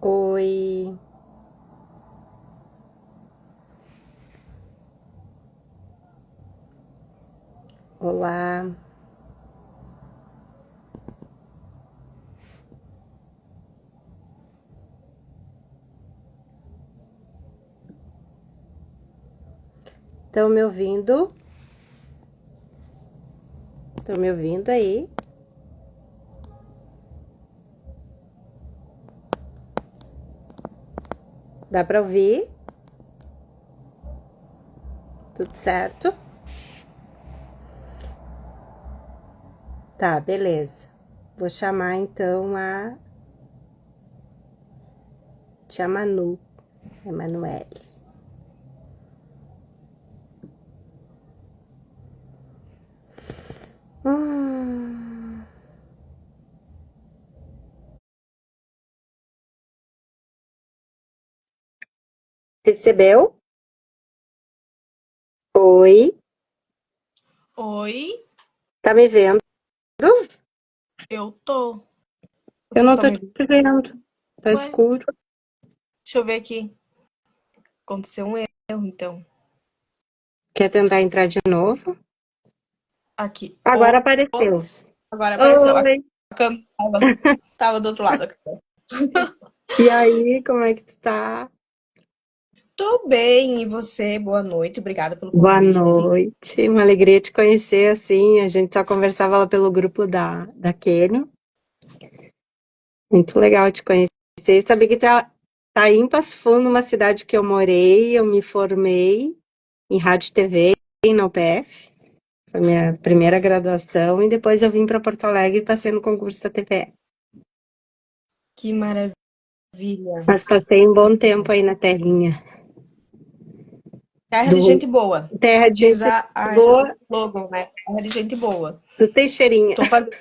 Oi, olá. Estão me ouvindo? Estão me ouvindo aí? Dá para ouvir? Tudo certo? Tá, beleza. Vou chamar então a Tia Manu, Emanuele. Hum. Recebeu? Oi, Oi, tá me vendo? eu tô. Eu Vocês não estão tô me te vendo? vendo. Tá Ué, escuro. deixa eu ver aqui. Aconteceu um erro, então. Quer tentar entrar de novo? Aqui. Agora apareceu. Agora apareceu. A Oi. câmera tava do outro lado. E aí, como é que tu tá? Tô bem, e você? Boa noite, obrigada pelo Boa convite. noite, uma alegria te conhecer assim. A gente só conversava lá pelo grupo da Kenio. Muito legal te conhecer. Saber que tá aí em Passo Fundo, uma cidade que eu morei, eu me formei em rádio e TV na UPF. Foi minha primeira graduação e depois eu vim para Porto Alegre e passei no concurso da TVE. Que maravilha. Mas passei um bom tempo aí na terrinha Terra de do gente boa. terra de Diz gente o boa slogan, né? Terra de gente boa. do Teixeirinha. Tô fazendo,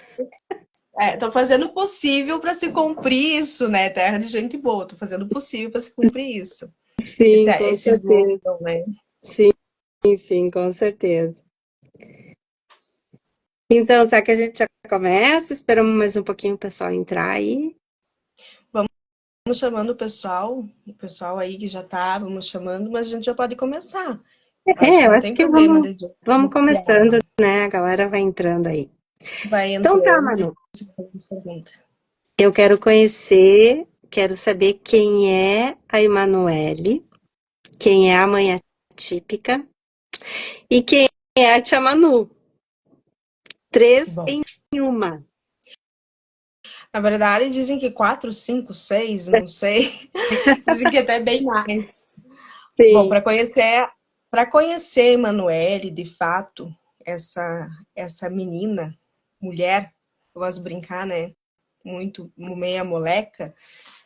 tô fazendo o possível para se cumprir isso, né? Terra de gente boa. Tô fazendo o possível para se cumprir isso. Sim, com Esse certeza. slogan, né? Sim, sim, com certeza. Então, será que a gente já começa? Esperamos mais um pouquinho o pessoal entrar aí. Vamos chamando o pessoal aí que já tá, vamos chamando, mas a gente já pode começar. Acho É, que eu não acho tem que problema vamos, de vamos iniciar. começando, né? A galera vai entrando aí. Vai Então tá, entrando e Manu. você faz as perguntas. Eu quero conhecer, quero saber quem é a Emanuele, quem é a mãe atípica e quem é a tia Manu. Três Bom, em uma. na verdade dizem que 4, 5, 6, não sei. Dizem que até bem mais. Bom, Sim, para conhecer Emanuele, de fato, essa menina, mulher, eu gosto de brincar, né? Muito meia moleca.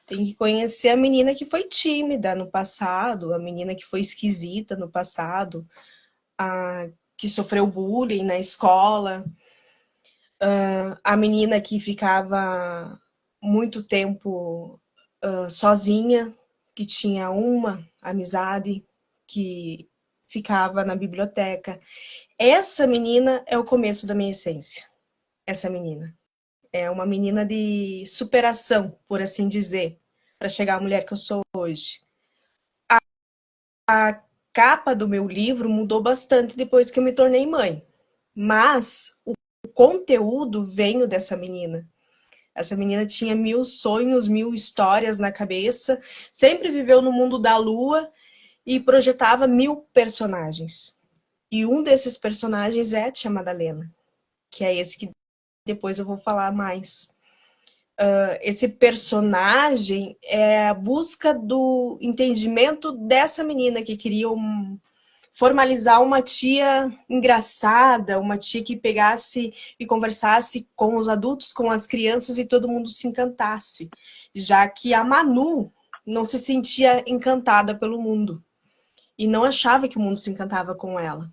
Tem que conhecer a menina que foi tímida no passado, a menina que foi esquisita no passado, a que sofreu bullying na escola, a menina que ficava muito tempo sozinha, que tinha uma amizade, que ficava na biblioteca. Essa menina é o começo da minha essência. Essa menina. É uma menina de superação, por assim dizer, para chegar à mulher que eu sou hoje. A capa do meu livro mudou bastante depois que eu me tornei mãe, mas o conteúdo veio dessa menina. Essa menina tinha 1000 sonhos, 1000 histórias na cabeça, sempre viveu no mundo da lua e projetava 1000 personagens. E um desses personagens é a Tia Madalena, que é esse que depois eu vou falar mais. Esse personagem é a busca do entendimento dessa menina que queria formalizar uma tia engraçada, uma tia que pegasse e conversasse com os adultos, com as crianças e todo mundo se encantasse, já que a Manu não se sentia encantada pelo mundo e não achava que o mundo se encantava com ela.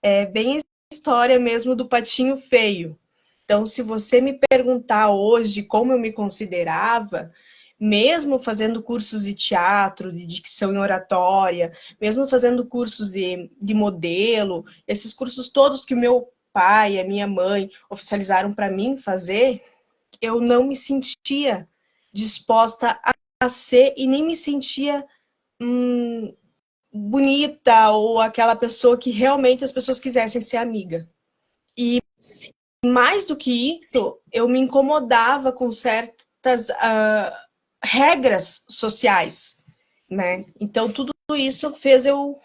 É bem a história mesmo do patinho feio. Então, se você me perguntar hoje como eu me considerava, mesmo fazendo cursos de teatro, de dicção e oratória, mesmo fazendo cursos de modelo, esses cursos todos que meu pai e a minha mãe oficializaram para mim fazer, eu não me sentia disposta ser e nem me sentia bonita ou aquela pessoa que realmente as pessoas quisessem ser amiga. E mais do que isso, eu me incomodava com certas regras sociais, né? Então tudo isso fez eu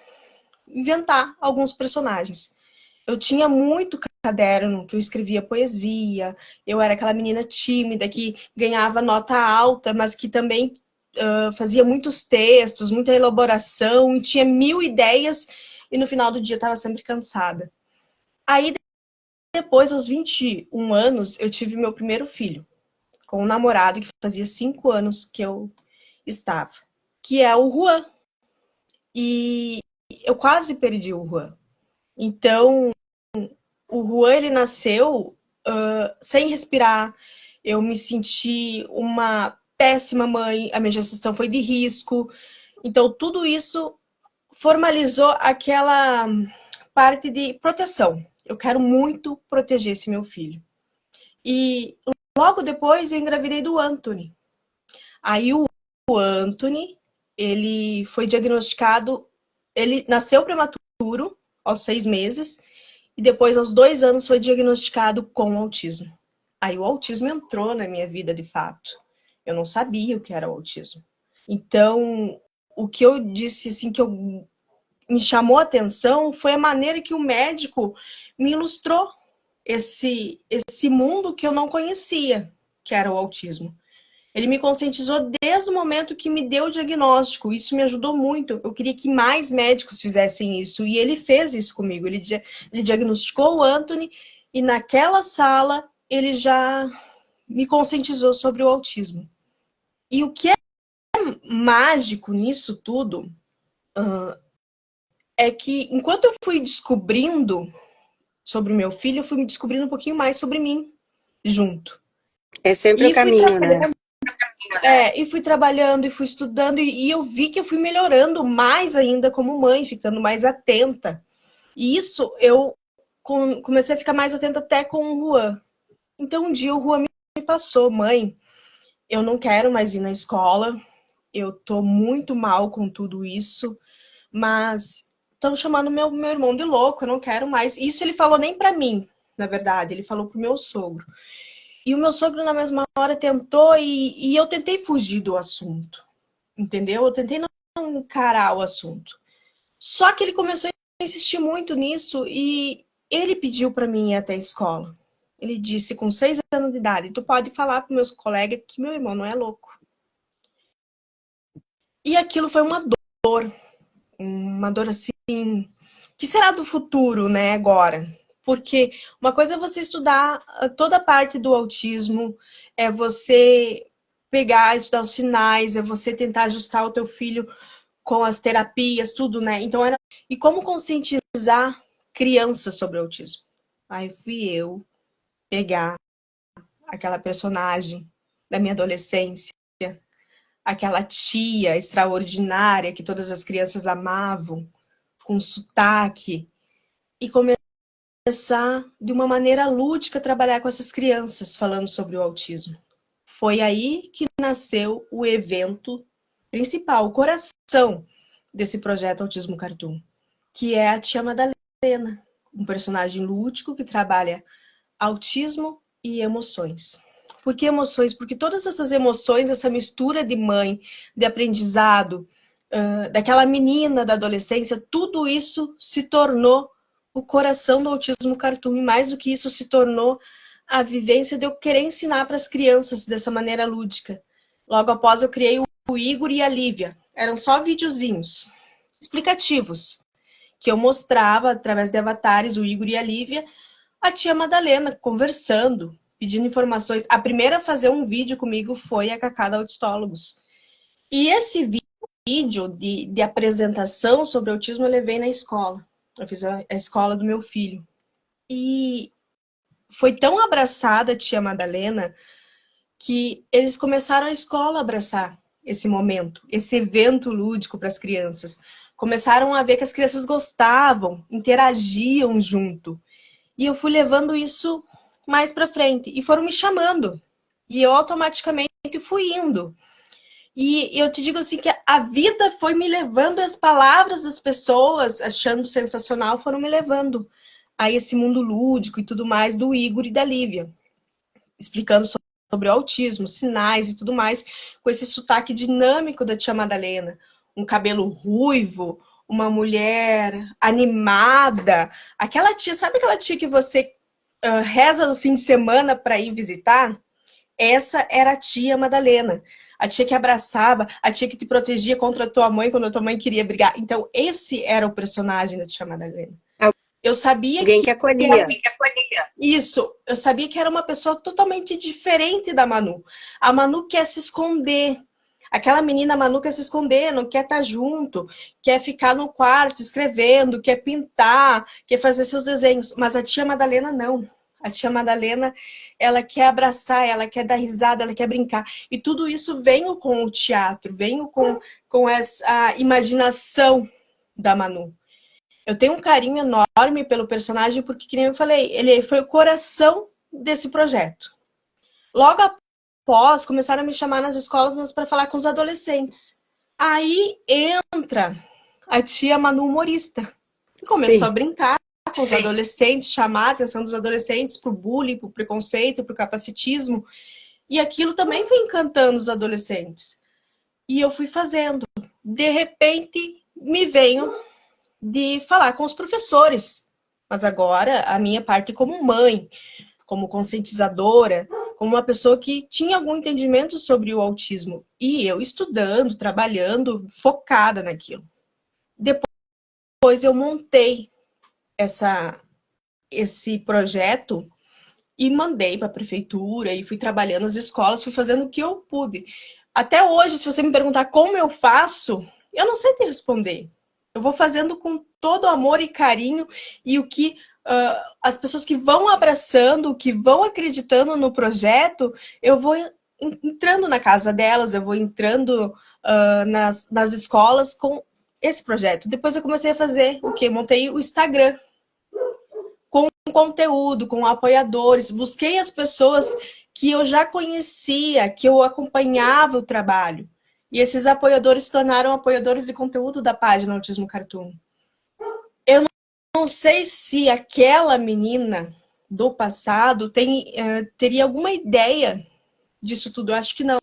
inventar alguns personagens. Eu tinha muito caderno que eu escrevia poesia, eu era aquela menina tímida que ganhava nota alta, mas que também fazia muitos textos, muita elaboração, e tinha 1000 ideias, e no final do dia estava sempre cansada. Aí, depois, aos 21 anos, eu tive meu primeiro filho, com um namorado que fazia 5 anos que eu estava, que é o Juan. E eu quase perdi o Juan. Então, o Juan, ele nasceu sem respirar. Eu me senti uma péssima mãe, a minha gestação foi de risco. Então, tudo isso formalizou aquela parte de proteção. Eu quero muito proteger esse meu filho. E logo depois eu engravidei do Anthony. Aí o Anthony, ele foi diagnosticado, ele nasceu prematuro aos 6 meses e depois aos 2 anos foi diagnosticado com autismo. Aí o autismo entrou na minha vida de fato. Eu não sabia o que era o autismo. Então, o que eu disse assim que me chamou a atenção foi a maneira que o médico me ilustrou esse mundo que eu não conhecia, que era o autismo. Ele me conscientizou desde o momento que me deu o diagnóstico. Isso me ajudou muito. Eu queria que mais médicos fizessem isso. E ele fez isso comigo. Ele diagnosticou o Anthony e naquela sala ele já me conscientizou sobre o autismo. E o que é mágico nisso tudo é que enquanto eu fui descobrindo sobre o meu filho, eu fui me descobrindo um pouquinho mais sobre mim junto. É sempre o caminho, né? E fui trabalhando, e fui estudando, e eu vi que eu fui melhorando mais ainda como mãe, ficando mais atenta. E isso eu comecei a ficar mais atenta até com o Juan. Então um dia o Juan me passou: mãe, eu não quero mais ir na escola, eu tô muito mal com tudo isso, mas estão chamando meu irmão de louco, eu não quero mais. Isso ele falou nem para mim, na verdade, ele falou pro meu sogro. E o meu sogro, na mesma hora, tentou e eu tentei fugir do assunto, entendeu? Eu tentei não encarar o assunto. Só que ele começou a insistir muito nisso e ele pediu para mim ir até a escola. Ele disse, com 6 anos de idade, tu pode falar para meus colegas que meu irmão não é louco. E aquilo foi uma dor assim, que será do futuro, né, agora? Porque uma coisa é você estudar toda a parte do autismo, é você pegar, estudar os sinais, é você tentar ajustar o teu filho com as terapias, tudo, né? Então era... E como conscientizar crianças sobre o autismo? Aí fui eu pegar aquela personagem da minha adolescência, aquela tia extraordinária que todas as crianças amavam, com sotaque, e começar de uma maneira lúdica a trabalhar com essas crianças falando sobre o autismo. Foi aí que nasceu o evento principal, o coração desse projeto Autismo Cartoon, que é a Tia Madalena, um personagem lúdico que trabalha autismo e emoções. Por que emoções? Porque todas essas emoções, essa mistura de mãe, de aprendizado, daquela menina da adolescência, tudo isso se tornou o coração do Autismo Cartoon. E mais do que isso, se tornou a vivência de eu querer ensinar para as crianças dessa maneira lúdica. Logo após, eu criei o Igor e a Lívia. Eram só videozinhos explicativos, que eu mostrava, através de avatares, o Igor e a Lívia, a tia Madalena conversando, pedindo informações. A primeira a fazer um vídeo comigo foi a Cacá da Autistólogos. E esse vídeo de apresentação sobre autismo eu levei na escola. Eu fiz a escola do meu filho. E foi tão abraçada a tia Madalena que eles começaram a escola a abraçar esse momento, esse evento lúdico para as crianças. Começaram a ver que as crianças gostavam, interagiam junto. E eu fui levando isso mais para frente. E foram me chamando. E eu automaticamente fui indo. E eu te digo assim que a vida foi me levando, as palavras das pessoas, achando sensacional, foram me levando a esse mundo lúdico e tudo mais do Igor e da Lívia, explicando sobre o autismo, sinais e tudo mais, com esse sotaque dinâmico da tia Madalena, um cabelo ruivo, uma mulher animada, aquela tia, sabe aquela tia que você reza no fim de semana para ir visitar? Essa era a tia Madalena. A tia que abraçava, a tia que te protegia contra a tua mãe quando a tua mãe queria brigar. Então, esse era o personagem da tia Madalena. Eu sabia Alguém que acolhia. Isso, eu sabia que era uma pessoa totalmente diferente da Manu. A Manu quer se esconder. Aquela menina Manu quer se esconder, não quer estar junto, quer ficar no quarto escrevendo, quer pintar, quer fazer seus desenhos. Mas a tia Madalena não. A tia Madalena, ela quer abraçar, ela quer dar risada, ela quer brincar. E tudo isso veio com o teatro, veio com essa imaginação da Manu. Eu tenho um carinho enorme pelo personagem, porque, como eu falei, ele foi o coração desse projeto. Logo após, começaram a me chamar nas escolas para falar com os adolescentes. Aí entra a tia Manu humorista, que começou Sim. a brincar com os adolescentes, chamar a atenção dos adolescentes para o bullying, para o preconceito, para o capacitismo. E aquilo também foi encantando os adolescentes. E eu fui fazendo. De repente, me veio de falar com os professores. Mas agora, a minha parte como mãe, como conscientizadora, como uma pessoa que tinha algum entendimento sobre o autismo. E eu estudando, trabalhando, focada naquilo. Depois eu montei esse projeto e mandei para a prefeitura e fui trabalhando nas escolas, fui fazendo o que eu pude. Até hoje, se você me perguntar como eu faço, eu não sei te responder. Eu vou fazendo com todo amor e carinho, e o que as pessoas que vão abraçando, que vão acreditando no projeto, eu vou entrando na casa delas, eu vou entrando nas escolas com esse projeto. Depois eu comecei a fazer o quê? Montei o Instagram com conteúdo, com apoiadores, busquei as pessoas que eu já conhecia, que eu acompanhava o trabalho. E esses apoiadores se tornaram apoiadores de conteúdo da página Autismo Cartoon. Eu não sei se aquela menina do passado teria alguma ideia disso tudo. Eu acho que não.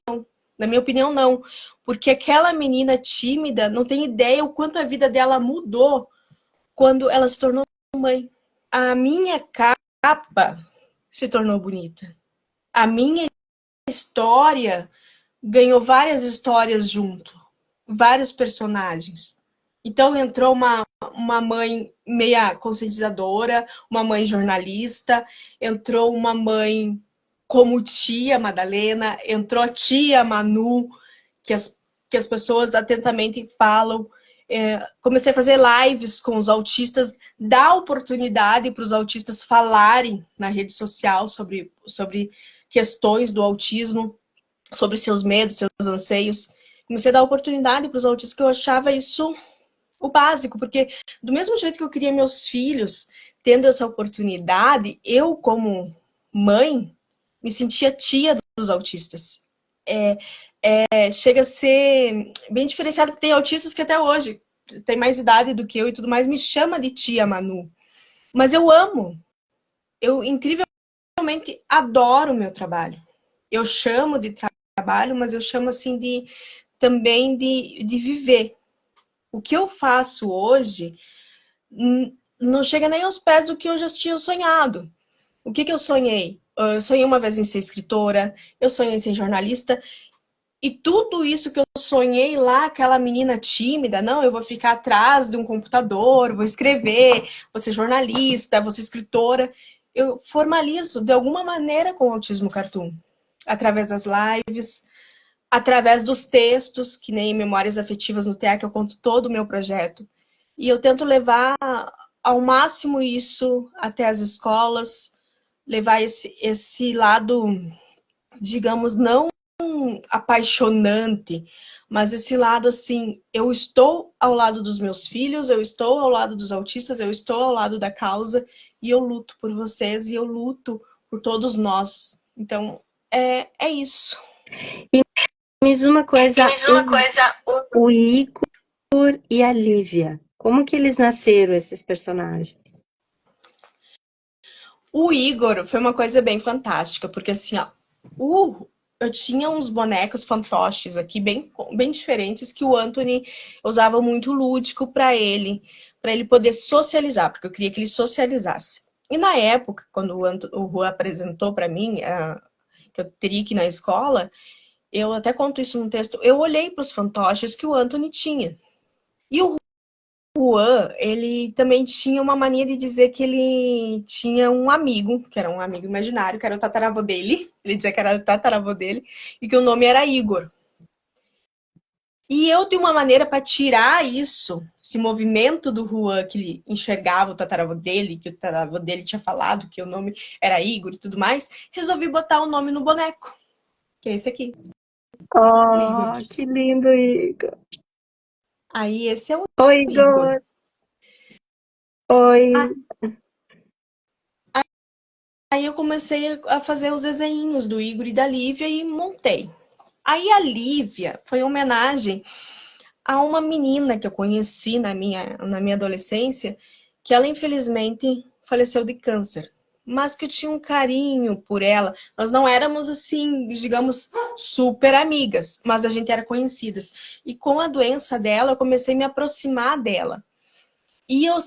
Na minha opinião, não. Porque aquela menina tímida não tem ideia o quanto a vida dela mudou quando ela se tornou mãe. A minha capa se tornou bonita. A minha história ganhou várias histórias junto, vários personagens. Então entrou uma mãe meia conscientizadora, uma mãe jornalista, entrou uma mãe como tia Madalena, entrou a tia Manu, que as pessoas atentamente falam. Comecei a fazer lives com os autistas, dar oportunidade para os autistas falarem na rede social sobre questões do autismo, sobre seus medos, seus anseios. Comecei a dar oportunidade para os autistas, que eu achava isso o básico, porque do mesmo jeito que eu queria meus filhos tendo essa oportunidade, eu, como mãe, me sentia tia dos autistas. Chega a ser bem diferenciado, porque tem autistas que até hoje tem mais idade do que eu e tudo mais, me chama de tia Manu. Mas eu amo. Eu incrivelmente adoro o meu trabalho. Eu chamo de trabalho, mas eu chamo assim também de viver. O que eu faço hoje não chega nem aos pés do que eu já tinha sonhado. O que eu sonhei? Eu sonhei uma vez em ser escritora, eu sonhei em ser jornalista, e tudo isso que eu sonhei lá, aquela menina tímida, não, eu vou ficar atrás de um computador, vou escrever, vou ser jornalista, vou ser escritora. Eu formalizo de alguma maneira com o Autismo Cartoon. Através das lives, através dos textos, que nem Memórias Afetivas no TEA, que eu conto todo o meu projeto. E eu tento levar ao máximo isso até as escolas, levar esse lado, digamos, não apaixonante, mas esse lado assim, eu estou ao lado dos meus filhos, eu estou ao lado dos autistas, eu estou ao lado da causa, e eu luto por vocês, e eu luto por todos nós. Então, é isso. diz uma coisa, Me diz uma coisa, o Igor e a Lívia, como que eles nasceram, esses personagens? O Igor foi uma coisa bem fantástica, porque assim, ó, eu tinha uns bonecos fantoches aqui bem diferentes que o Anthony usava muito lúdico para ele poder socializar, porque eu queria que ele socializasse. E na época, quando o Juan apresentou para mim que eu teria que ir na escola, eu até conto isso no texto, eu olhei para os fantoches que o Anthony tinha. E o Juan, ele também tinha uma mania de dizer que ele tinha um amigo, que era um amigo imaginário, que era o tataravô dele. Ele dizia que era o tataravô dele, e que o nome era Igor. E eu, de uma maneira para tirar isso, esse movimento do Juan, que ele enxergava o tataravô dele, que o tataravô dele tinha falado que o nome era Igor e tudo mais, resolvi botar o nome no boneco, que é esse aqui, o Igor. Oh, que lindo, Igor. Aí esse é o Oi, Igor. Igor. Oi. Aí eu comecei a fazer os desenhinhos do Igor e da Lívia e montei. Aí a Lívia foi uma homenagem a uma menina que eu conheci na minha adolescência, que ela infelizmente faleceu de câncer, mas que eu tinha um carinho por ela. Nós não éramos assim, digamos, super amigas, mas a gente era conhecidas. E com a doença dela, eu comecei a me aproximar dela. E eu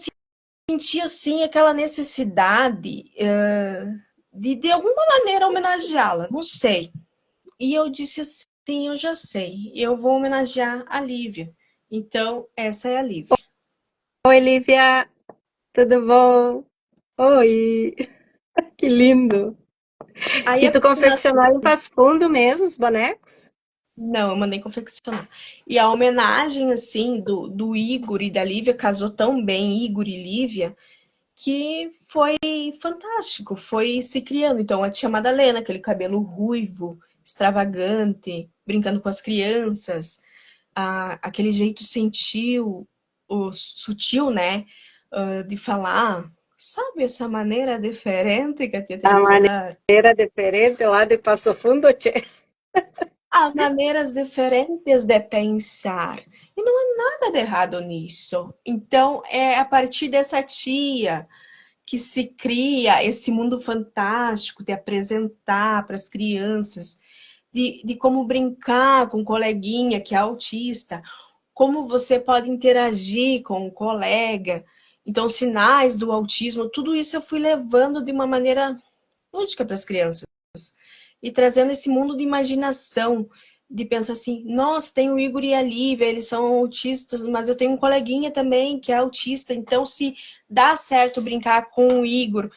senti assim aquela necessidade de alguma maneira homenageá-la, não sei. E eu disse assim, eu já sei, eu vou homenagear a Lívia. Então, essa é a Lívia. Oi, Lívia. Tudo bom? Oi. Que lindo. Aí E a tu combinação... confeccionou em Passo Fundo mesmo os bonecos? Não, eu mandei confeccionar. E a homenagem, assim, do Igor e da Lívia casou tão bem, Igor e Lívia, que foi fantástico, foi se criando. Então, a tia Madalena, aquele cabelo ruivo, extravagante, brincando com as crianças, aquele jeito sutil, né, de falar, sabe essa maneira diferente que a tia tem A de falar? maneira diferente lá de Passo Fundo, tchê. Há maneiras diferentes de pensar. E não há nada de errado nisso. Então, é a partir dessa tia que se cria esse mundo fantástico de apresentar para as crianças, de como brincar com um coleguinha que é autista, como você pode interagir com um colega. Então, sinais do autismo, tudo isso eu fui levando de uma maneira lúdica para as crianças e trazendo esse mundo de imaginação, de pensar assim, nossa, tem o Igor e a Lívia, eles são autistas, mas eu tenho um coleguinha também que é autista, então se dá certo brincar com o Igor,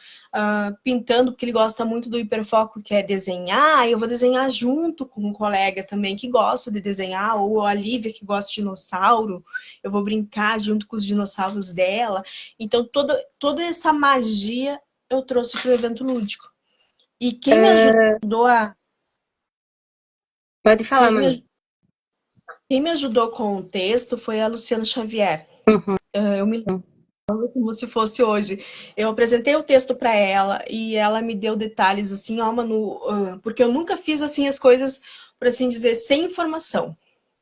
pintando, porque ele gosta muito do hiperfoco, que é desenhar, eu vou desenhar junto com um colega também que gosta de desenhar, ou a Lívia que gosta de dinossauro, eu vou brincar junto com os dinossauros dela. Então toda essa magia eu trouxe para o evento lúdico. E quem me ajudou a. Pode falar, Quem Manu. me, quem me ajudou com o texto foi a Luciana Xavier. Uhum. Eu me lembro como se fosse hoje. Eu apresentei o texto para ela e ela me deu detalhes assim, ó, Manu, porque eu nunca fiz assim as coisas, por assim dizer, sem informação.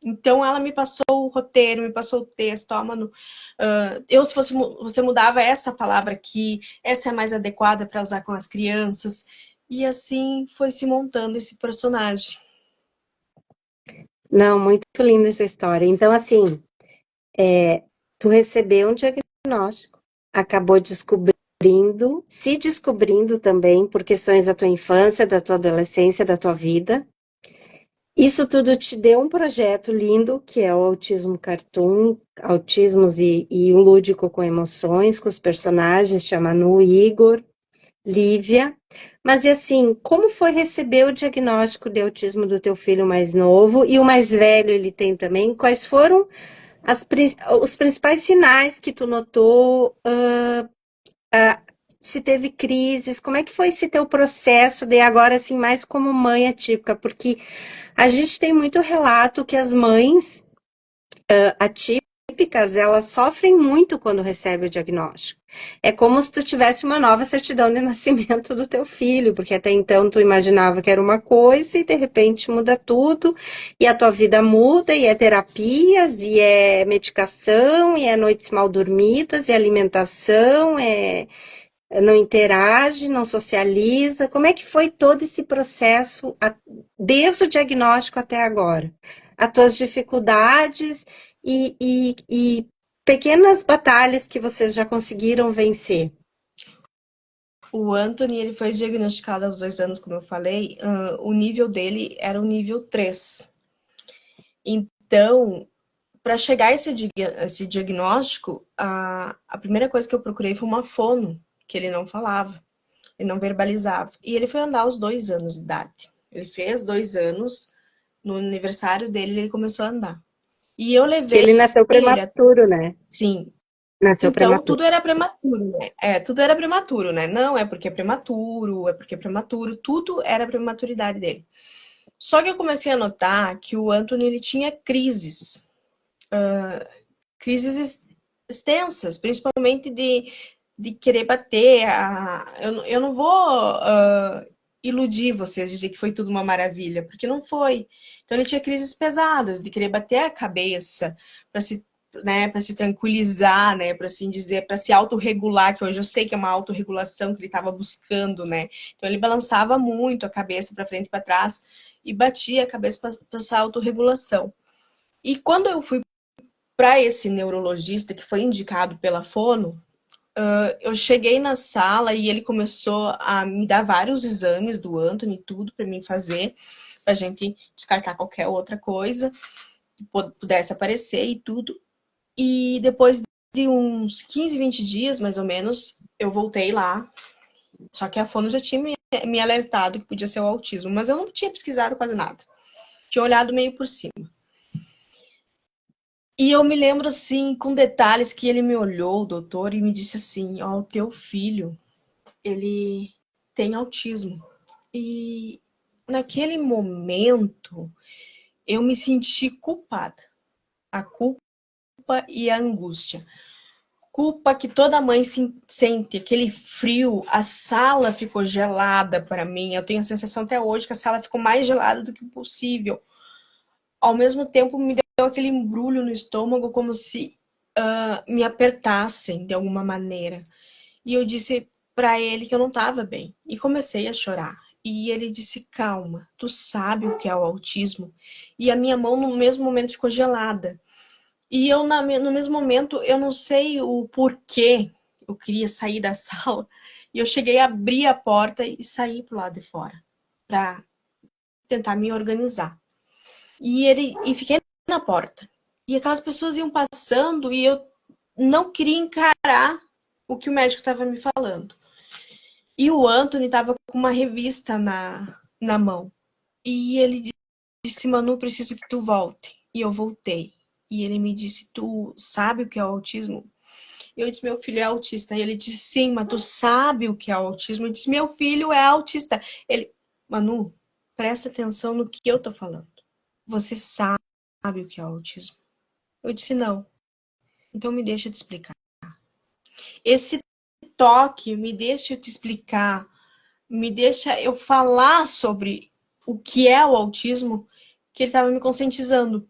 Então ela me passou o roteiro, me passou o texto, ó, Manu. Se fosse você mudava essa palavra aqui, essa é mais adequada para usar com as crianças. E assim foi se montando esse personagem. Não, muito linda essa história. Então, assim, tu recebeu um diagnóstico, acabou se descobrindo também por questões da tua infância, da tua adolescência, da tua vida. Isso tudo te deu um projeto lindo, que é o Autismo Cartoon, Autismos e o Lúdico com Emoções, com os personagens, chama Manu, Igor, Lívia. Mas e assim, como foi receber o diagnóstico de autismo do teu filho mais novo e o mais velho ele tem também? Quais foram os principais sinais que tu notou? Se teve crises? Como é que foi esse teu processo de agora assim mais como mãe atípica? Porque a gente tem muito relato que as mães atípicas atípicas, elas sofrem muito quando recebem o diagnóstico. É como se tu tivesse uma nova certidão de nascimento do teu filho, porque até então tu imaginava que era uma coisa e de repente muda tudo, e a tua vida muda, e é terapias, e é medicação, e é noites mal dormidas, e alimentação, não interage, não socializa. Como é que foi todo esse processo, desde o diagnóstico até agora? As tuas dificuldades e pequenas batalhas que vocês já conseguiram vencer. O Anthony, ele foi diagnosticado aos 2 anos, como eu falei, o nível dele era o nível 3. Então, para chegar a esse diagnóstico, a primeira coisa que eu procurei foi uma fono, que ele não falava, ele não verbalizava. E ele foi andar aos 2 anos de idade. Ele fez 2 anos, no aniversário dele, ele começou a andar. E eu Que levei ele nasceu ele, prematuro, né? sim. Nasceu Então, prematuro. tudo era prematuro, né? Tudo era prematuro, né? Não, é porque é porque é prematuro, tudo era a prematuridade dele. Só que eu comecei a notar que o Anthony, ele tinha crises extensas, principalmente de querer bater. Eu não vou iludir vocês, dizer que foi tudo uma maravilha, porque não foi. Então ele tinha crises pesadas, de querer bater a cabeça para se, né, para se tranquilizar, né, para assim dizer, para se autorregular, que hoje eu sei que é uma autorregulação que ele estava buscando, né. Então ele balançava muito a cabeça para frente e para trás e batia a cabeça para essa autorregulação. E quando eu fui para esse neurologista que foi indicado pela Fono, eu cheguei na sala e ele começou a me dar vários exames do Anthony, tudo para mim fazer, para a gente descartar qualquer outra coisa que pudesse aparecer e tudo. E depois de uns 15, 20 dias, mais ou menos, eu voltei lá. Só que a Fono já tinha me alertado que podia ser o autismo, mas eu não tinha pesquisado quase nada. Tinha olhado meio por cima. E eu me lembro, assim, com detalhes, que ele me olhou, o doutor, e me disse assim, ó, o teu filho, ele tem autismo. E naquele momento, eu me senti culpada. A culpa e a angústia. Culpa que toda mãe sente, aquele frio, a sala ficou gelada para mim. Eu tenho a sensação até hoje que a sala ficou mais gelada do que possível. Ao mesmo tempo, me deu aquele embrulho no estômago, como se me apertassem de alguma maneira. E eu disse para ele que eu não estava bem. E comecei a chorar. E ele disse, calma, tu sabe o que é o autismo? E a minha mão no mesmo momento ficou gelada. E eu, no mesmo momento, eu não sei o porquê eu queria sair da sala. E eu cheguei a abrir a porta e sair pro lado de fora, para tentar me organizar. E fiquei na porta. E aquelas pessoas iam passando e eu não queria encarar o que o médico estava me falando. E o Anthony estava com uma revista na mão. E ele disse, Manu, preciso que tu volte. E eu voltei. E ele me disse, tu sabe o que é o autismo? Eu disse, meu filho é autista. E ele disse, sim, mas tu sabe o que é o autismo? Eu disse, meu filho é autista. Ele, Manu, presta atenção no que eu tô falando. Você sabe o que é o autismo? Eu disse, não. Então me deixa te explicar. Esse toque, me deixa eu te explicar, me deixa eu falar sobre o que é o autismo, que ele estava me conscientizando.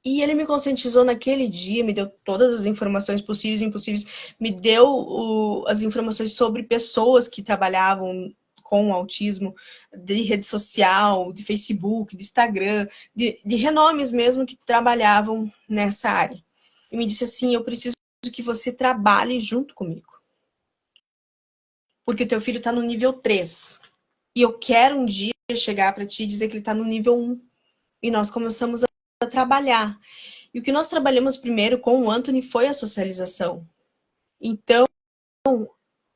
E ele me conscientizou naquele dia, me deu todas as informações possíveis e impossíveis, me deu as informações sobre pessoas que trabalhavam com autismo, de rede social, de Facebook, de Instagram, de renomes mesmo que trabalhavam nessa área. E me disse assim, eu preciso que você trabalhe junto comigo. Porque o teu filho está no nível 3. E eu quero um dia chegar para ti e dizer que ele está no nível 1. E nós começamos a trabalhar. E o que nós trabalhamos primeiro com o Anthony foi a socialização. Então,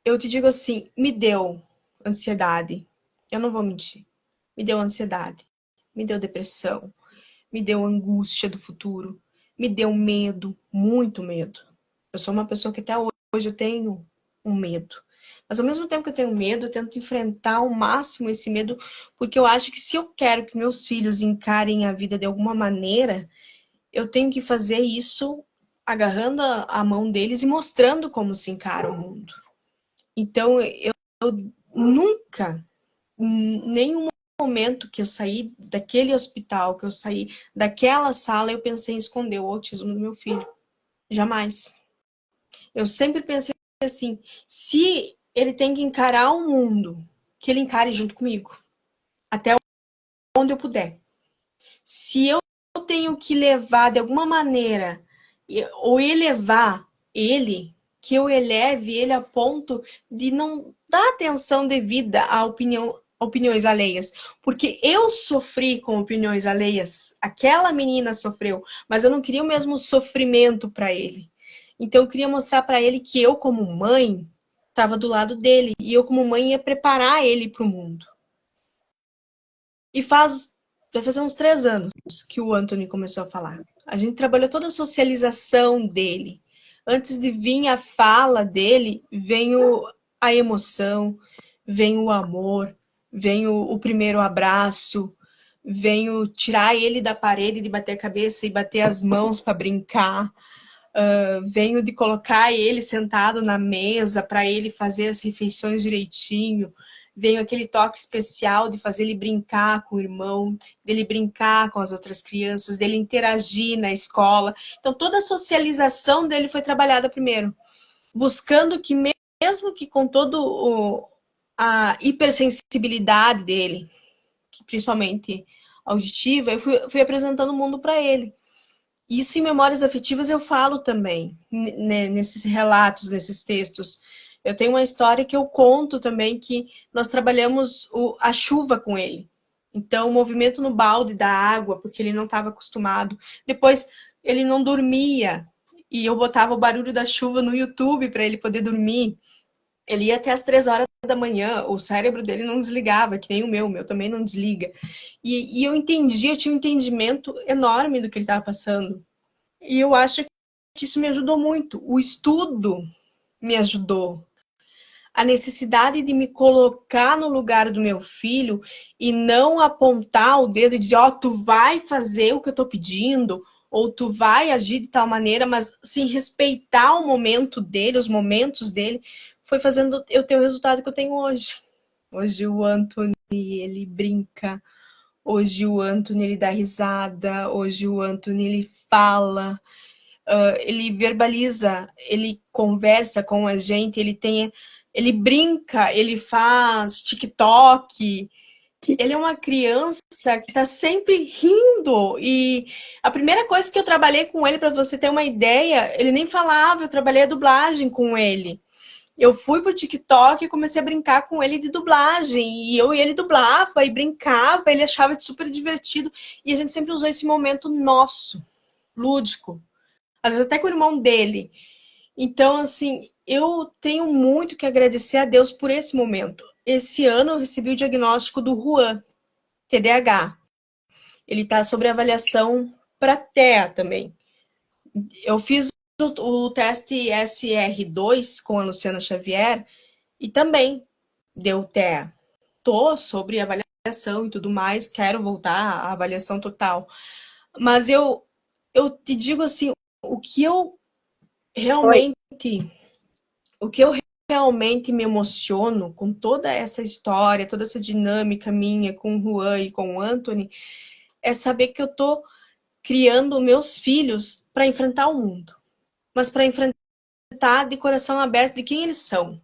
eu te digo assim, me deu ansiedade. Eu não vou mentir. Me deu ansiedade. Me deu depressão. Me deu angústia do futuro. Me deu medo, muito medo. Eu sou uma pessoa que até hoje eu tenho um medo. Mas ao mesmo tempo que eu tenho medo, eu tento enfrentar ao máximo esse medo, porque eu acho que se eu quero que meus filhos encarem a vida de alguma maneira, eu tenho que fazer isso agarrando a mão deles e mostrando como se encara o mundo. Então, eu nunca, em nenhum momento que eu saí daquele hospital, que eu saí daquela sala, eu pensei em esconder o autismo do meu filho. Jamais. Eu sempre pensei assim, se ele tem que encarar o mundo, que ele encare junto comigo, até onde eu puder. Se eu tenho que levar de alguma maneira, ou elevar ele, que eu eleve ele a ponto de não dar atenção devida à opiniões alheias. Porque eu sofri com opiniões alheias, aquela menina sofreu, mas eu não queria o mesmo sofrimento para ele. Então eu queria mostrar para ele que eu, como mãe, estava do lado dele, e eu, como mãe, ia preparar ele para o mundo. E vai fazer uns 3 anos que o Anthony começou a falar. A gente trabalhou toda a socialização dele. Antes de vir a fala dele, vem a emoção, vem o amor, vem o primeiro abraço, vem o tirar ele da parede de bater a cabeça e bater as mãos para brincar. Venho de colocar ele sentado na mesa para ele fazer as refeições direitinho. Venho aquele toque especial de fazer ele brincar com o irmão, dele brincar com as outras crianças, dele interagir na escola. Então, toda a socialização dele foi trabalhada primeiro, buscando que, mesmo que com todo a hipersensibilidade dele, que principalmente auditiva, eu fui apresentando o mundo para ele. Isso em memórias afetivas eu falo também, nesses relatos, nesses textos. Eu tenho uma história que eu conto também, que nós trabalhamos a chuva com ele. Então, o movimento no balde da água, porque ele não estava acostumado. Depois, ele não dormia, e eu botava o barulho da chuva no YouTube para ele poder dormir. Ele ia até as 3 horas da manhã, o cérebro dele não desligava, que nem o meu também não desliga. E eu entendi, eu tinha um entendimento enorme do que ele estava passando. E eu acho que isso me ajudou muito. O estudo me ajudou. A necessidade de me colocar no lugar do meu filho e não apontar o dedo e dizer, ó, tu vai fazer o que eu tô pedindo, ou tu vai agir de tal maneira, mas sim respeitar o momento dele, os momentos dele, foi fazendo eu ter o resultado que eu tenho hoje. Hoje o Anthony, ele brinca. Hoje o Anthony, ele dá risada. Hoje o Anthony, ele fala. Ele verbaliza, ele conversa com a gente, ele brinca, ele faz TikTok. Ele é uma criança que está sempre rindo. E a primeira coisa que eu trabalhei com ele, para você ter uma ideia, ele nem falava, eu trabalhei a dublagem com ele. Eu fui pro TikTok e comecei a brincar com ele de dublagem. E eu e ele dublava e brincava, ele achava super divertido. E a gente sempre usou esse momento nosso, lúdico. Às vezes até com o irmão dele. Então, assim, eu tenho muito que agradecer a Deus por esse momento. Esse ano eu recebi o diagnóstico do Juan, TDAH. Ele está sobre avaliação para TEA também. Eu fiz o teste SR2 com a Luciana Xavier e também deu TEA. Tô sobre avaliação e tudo mais, quero voltar à avaliação total. Mas eu te digo assim, o que eu Oi. realmente, o que eu realmente me emociono com toda essa história, toda essa dinâmica minha com o Juan e com o Anthony, é saber que eu tô criando meus filhos para enfrentar o mundo, mas para enfrentar de coração aberto de quem eles são.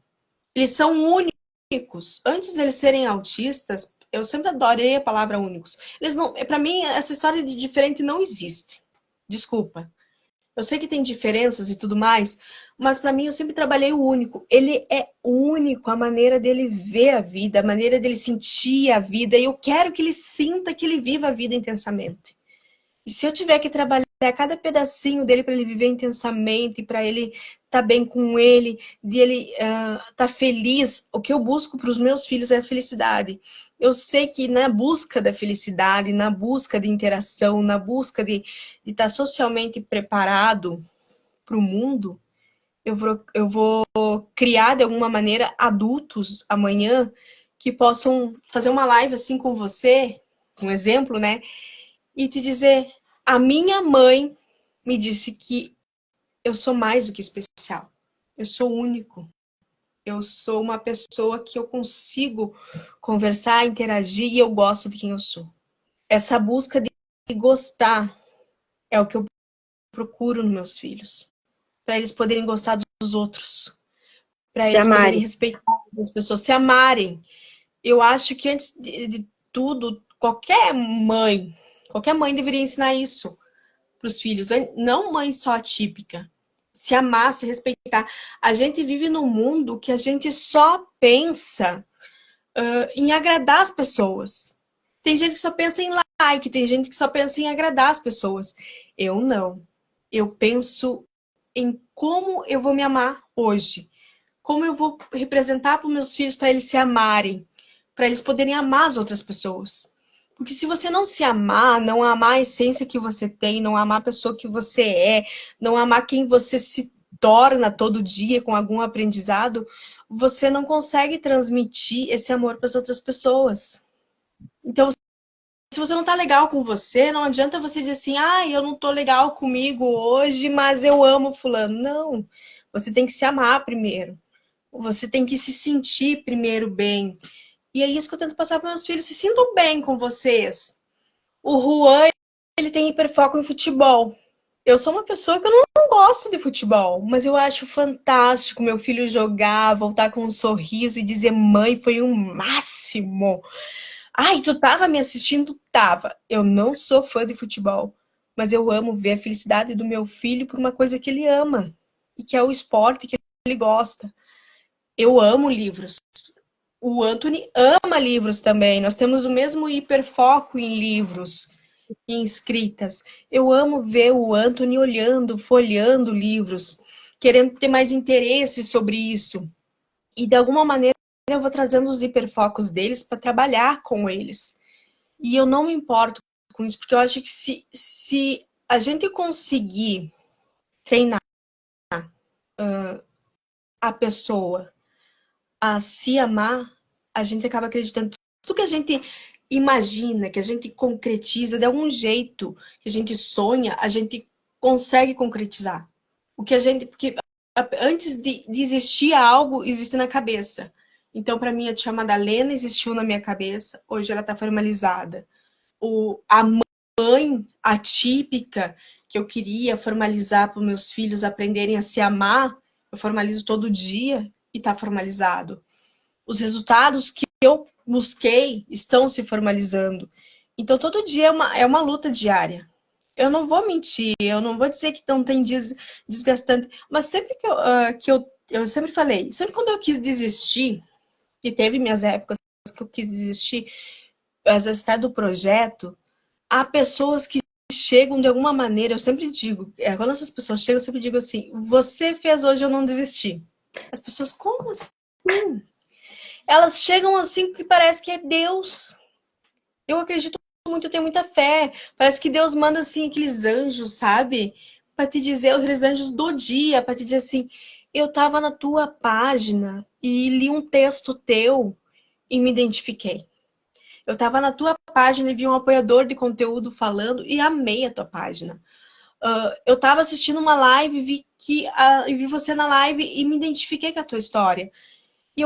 Eles são únicos. Antes de eles serem autistas, eu sempre adorei a palavra únicos. Eles não, para mim essa história de diferente não existe. Desculpa. Eu sei que tem diferenças e tudo mais, mas para mim eu sempre trabalhei o único. Ele é único, a maneira dele ver a vida, a maneira dele sentir a vida, e eu quero que ele sinta que ele viva a vida intensamente. E se eu tiver que trabalhar cada pedacinho dele para ele viver intensamente, para ele estar bem com ele, de ele estar feliz, o que eu busco para os meus filhos é a felicidade. Eu sei que na busca da felicidade, na busca de interação, na busca de estar socialmente preparado para o mundo, eu vou criar de alguma maneira adultos amanhã que possam fazer uma live assim com você, um exemplo, né? E te dizer, a minha mãe me disse que eu sou mais do que especial. Eu sou único. Eu sou uma pessoa que eu consigo conversar, interagir e eu gosto de quem eu sou. Essa busca de gostar é o que eu procuro nos meus filhos. Para eles poderem gostar dos outros. Para Se eles poderem amarem. respeitar as pessoas, se amarem. Eu acho que antes de tudo, qualquer mãe deveria ensinar isso para os filhos. Não mãe só atípica. Se amar, se respeitar. A gente vive num mundo que a gente só pensa em agradar as pessoas. Tem gente que só pensa em like, tem gente que só pensa em agradar as pessoas. Eu não. Eu penso em como eu vou me amar hoje. Como eu vou representar para os meus filhos para eles se amarem, para eles poderem amar as outras pessoas. Porque se você não se amar, não amar a essência que você tem, não amar a pessoa que você é, não amar quem você se torna todo dia com algum aprendizado, você não consegue transmitir esse amor para as outras pessoas. Então, se você não tá legal com você, não adianta você dizer assim, eu não tô legal comigo hoje, mas eu amo fulano. Não, você tem que se amar primeiro. Você tem que se sentir primeiro bem. E é isso que eu tento passar para meus filhos. Se sintam bem com vocês. O Juan, ele tem hiperfoco em futebol. Eu sou uma pessoa que eu não gosto de futebol, mas eu acho fantástico meu filho jogar, voltar com um sorriso e dizer, mãe, foi um máximo. Ai, tu tava me assistindo? Tava. Eu não sou fã de futebol, mas eu amo ver a felicidade do meu filho por uma coisa que ele ama, e que é o esporte que ele gosta. Eu amo livros. O Anthony ama livros também. Nós temos o mesmo hiperfoco em livros e em escritas. Eu amo ver o Anthony olhando, folheando livros, querendo ter mais interesse sobre isso. E de alguma maneira eu vou trazendo os hiperfocos deles para trabalhar com eles. E eu não me importo com isso, porque eu acho que se a gente conseguir treinar a pessoa a se amar, a gente acaba acreditando tudo que a gente imagina, que a gente concretiza de algum jeito, que a gente sonha, a gente consegue concretizar. O que a gente, porque antes de existir algo, existe na cabeça. Então, para mim, a tia Madalena existiu na minha cabeça, hoje ela está formalizada. A mãe atípica que eu queria formalizar para os meus filhos aprenderem a se amar, eu formalizo todo dia e está formalizado. Os resultados que eu busquei estão se formalizando. Então, todo dia é uma luta diária. Eu não vou mentir, eu não vou dizer que não tem dias desgastantes, mas sempre eu sempre falei, sempre quando eu quis desistir, e teve minhas épocas que eu quis desistir, às vezes até do projeto, há pessoas que chegam de alguma maneira, eu sempre digo, quando essas pessoas chegam, eu sempre digo assim, você fez hoje eu não desisti. As pessoas, como assim? Elas chegam assim que parece que é Deus. Eu acredito muito, eu tenho muita fé. Parece que Deus manda assim aqueles anjos, sabe? Para te dizer, aqueles anjos do dia, para te dizer assim, eu tava na tua página e li um texto teu e me identifiquei. Eu tava na tua página e vi um apoiador de conteúdo falando e amei a tua página. Eu tava assistindo uma live e vi você na live e me identifiquei com a tua história. E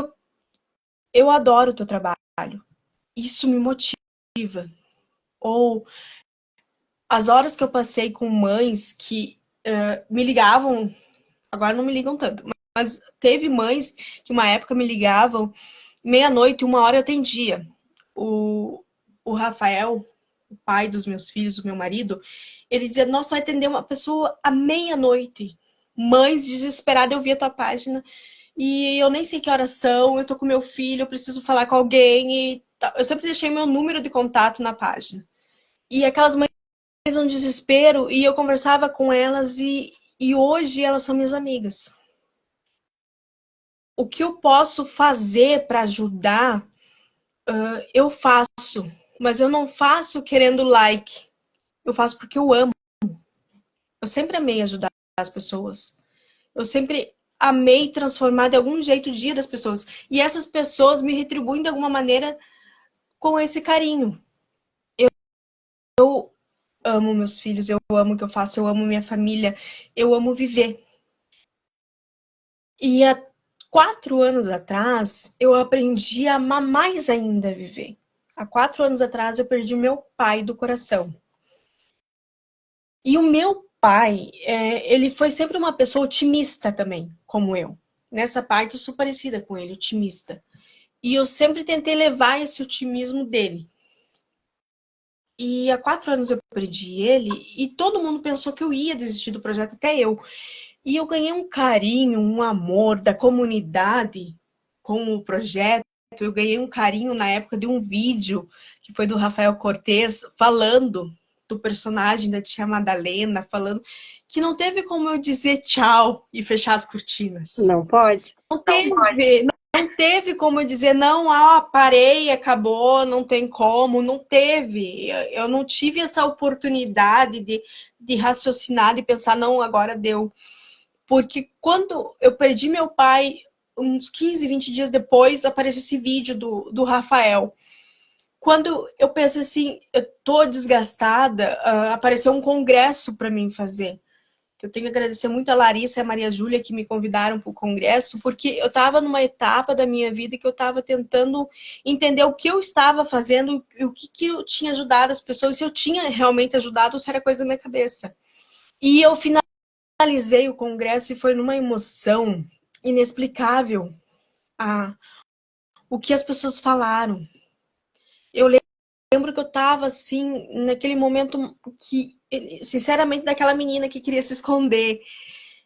eu adoro o teu trabalho. Isso me motiva. Ou as horas que eu passei com mães que me ligavam, agora não me ligam tanto, mas teve mães que uma época me ligavam, meia-noite, 1 hora eu atendia. O Rafael, o pai dos meus filhos, o meu marido, ele dizia, nossa, vai atender uma pessoa à meia-noite. Mães desesperadas, eu vi a tua página e eu nem sei que horas são, eu tô com meu filho, eu preciso falar com alguém. E eu sempre deixei meu número de contato na página. E aquelas mães um desespero e eu conversava com elas e hoje elas são minhas amigas. O que eu posso fazer para ajudar, eu faço. Mas eu não faço querendo like. Eu faço porque eu amo. Eu sempre amei ajudar as pessoas. Eu sempre amei transformar de algum jeito o dia das pessoas. E essas pessoas me retribuem de alguma maneira com esse carinho. Eu amo meus filhos, eu amo o que eu faço, eu amo minha família, eu amo viver. E há 4 anos atrás, eu aprendi a amar mais ainda viver. Há 4 anos atrás, eu perdi meu pai do coração. E o meu pai, ele foi sempre uma pessoa otimista também, como eu. Nessa parte, eu sou parecida com ele, otimista. E eu sempre tentei levar esse otimismo dele. E há 4 anos eu perdi ele e todo mundo pensou que eu ia desistir do projeto, até eu. E eu ganhei um carinho, um amor da comunidade com o projeto. Eu ganhei um carinho na época de um vídeo que foi do Rafael Cortez falando do personagem da tia Madalena, falando que não teve como eu dizer tchau e fechar as cortinas. Não pode? Não teve, não teve como eu dizer, não, parei, acabou, não tem como, não teve. Eu não tive essa oportunidade de raciocinar e pensar, não, agora deu. Porque quando eu perdi meu pai, uns 15, 20 dias depois, apareceu esse vídeo do Rafael. Quando eu pensei assim, eu tô desgastada, apareceu um congresso para mim fazer. Eu tenho que agradecer muito a Larissa e a Maria Júlia que me convidaram para o congresso, porque eu estava numa etapa da minha vida que eu estava tentando entender o que eu estava fazendo, o que eu tinha ajudado as pessoas, se eu tinha realmente ajudado ou se era coisa da minha cabeça. E eu finalizei o congresso e foi numa emoção inexplicável o que as pessoas falaram. Eu lembro que eu estava assim, naquele momento que, sinceramente, daquela menina que queria se esconder.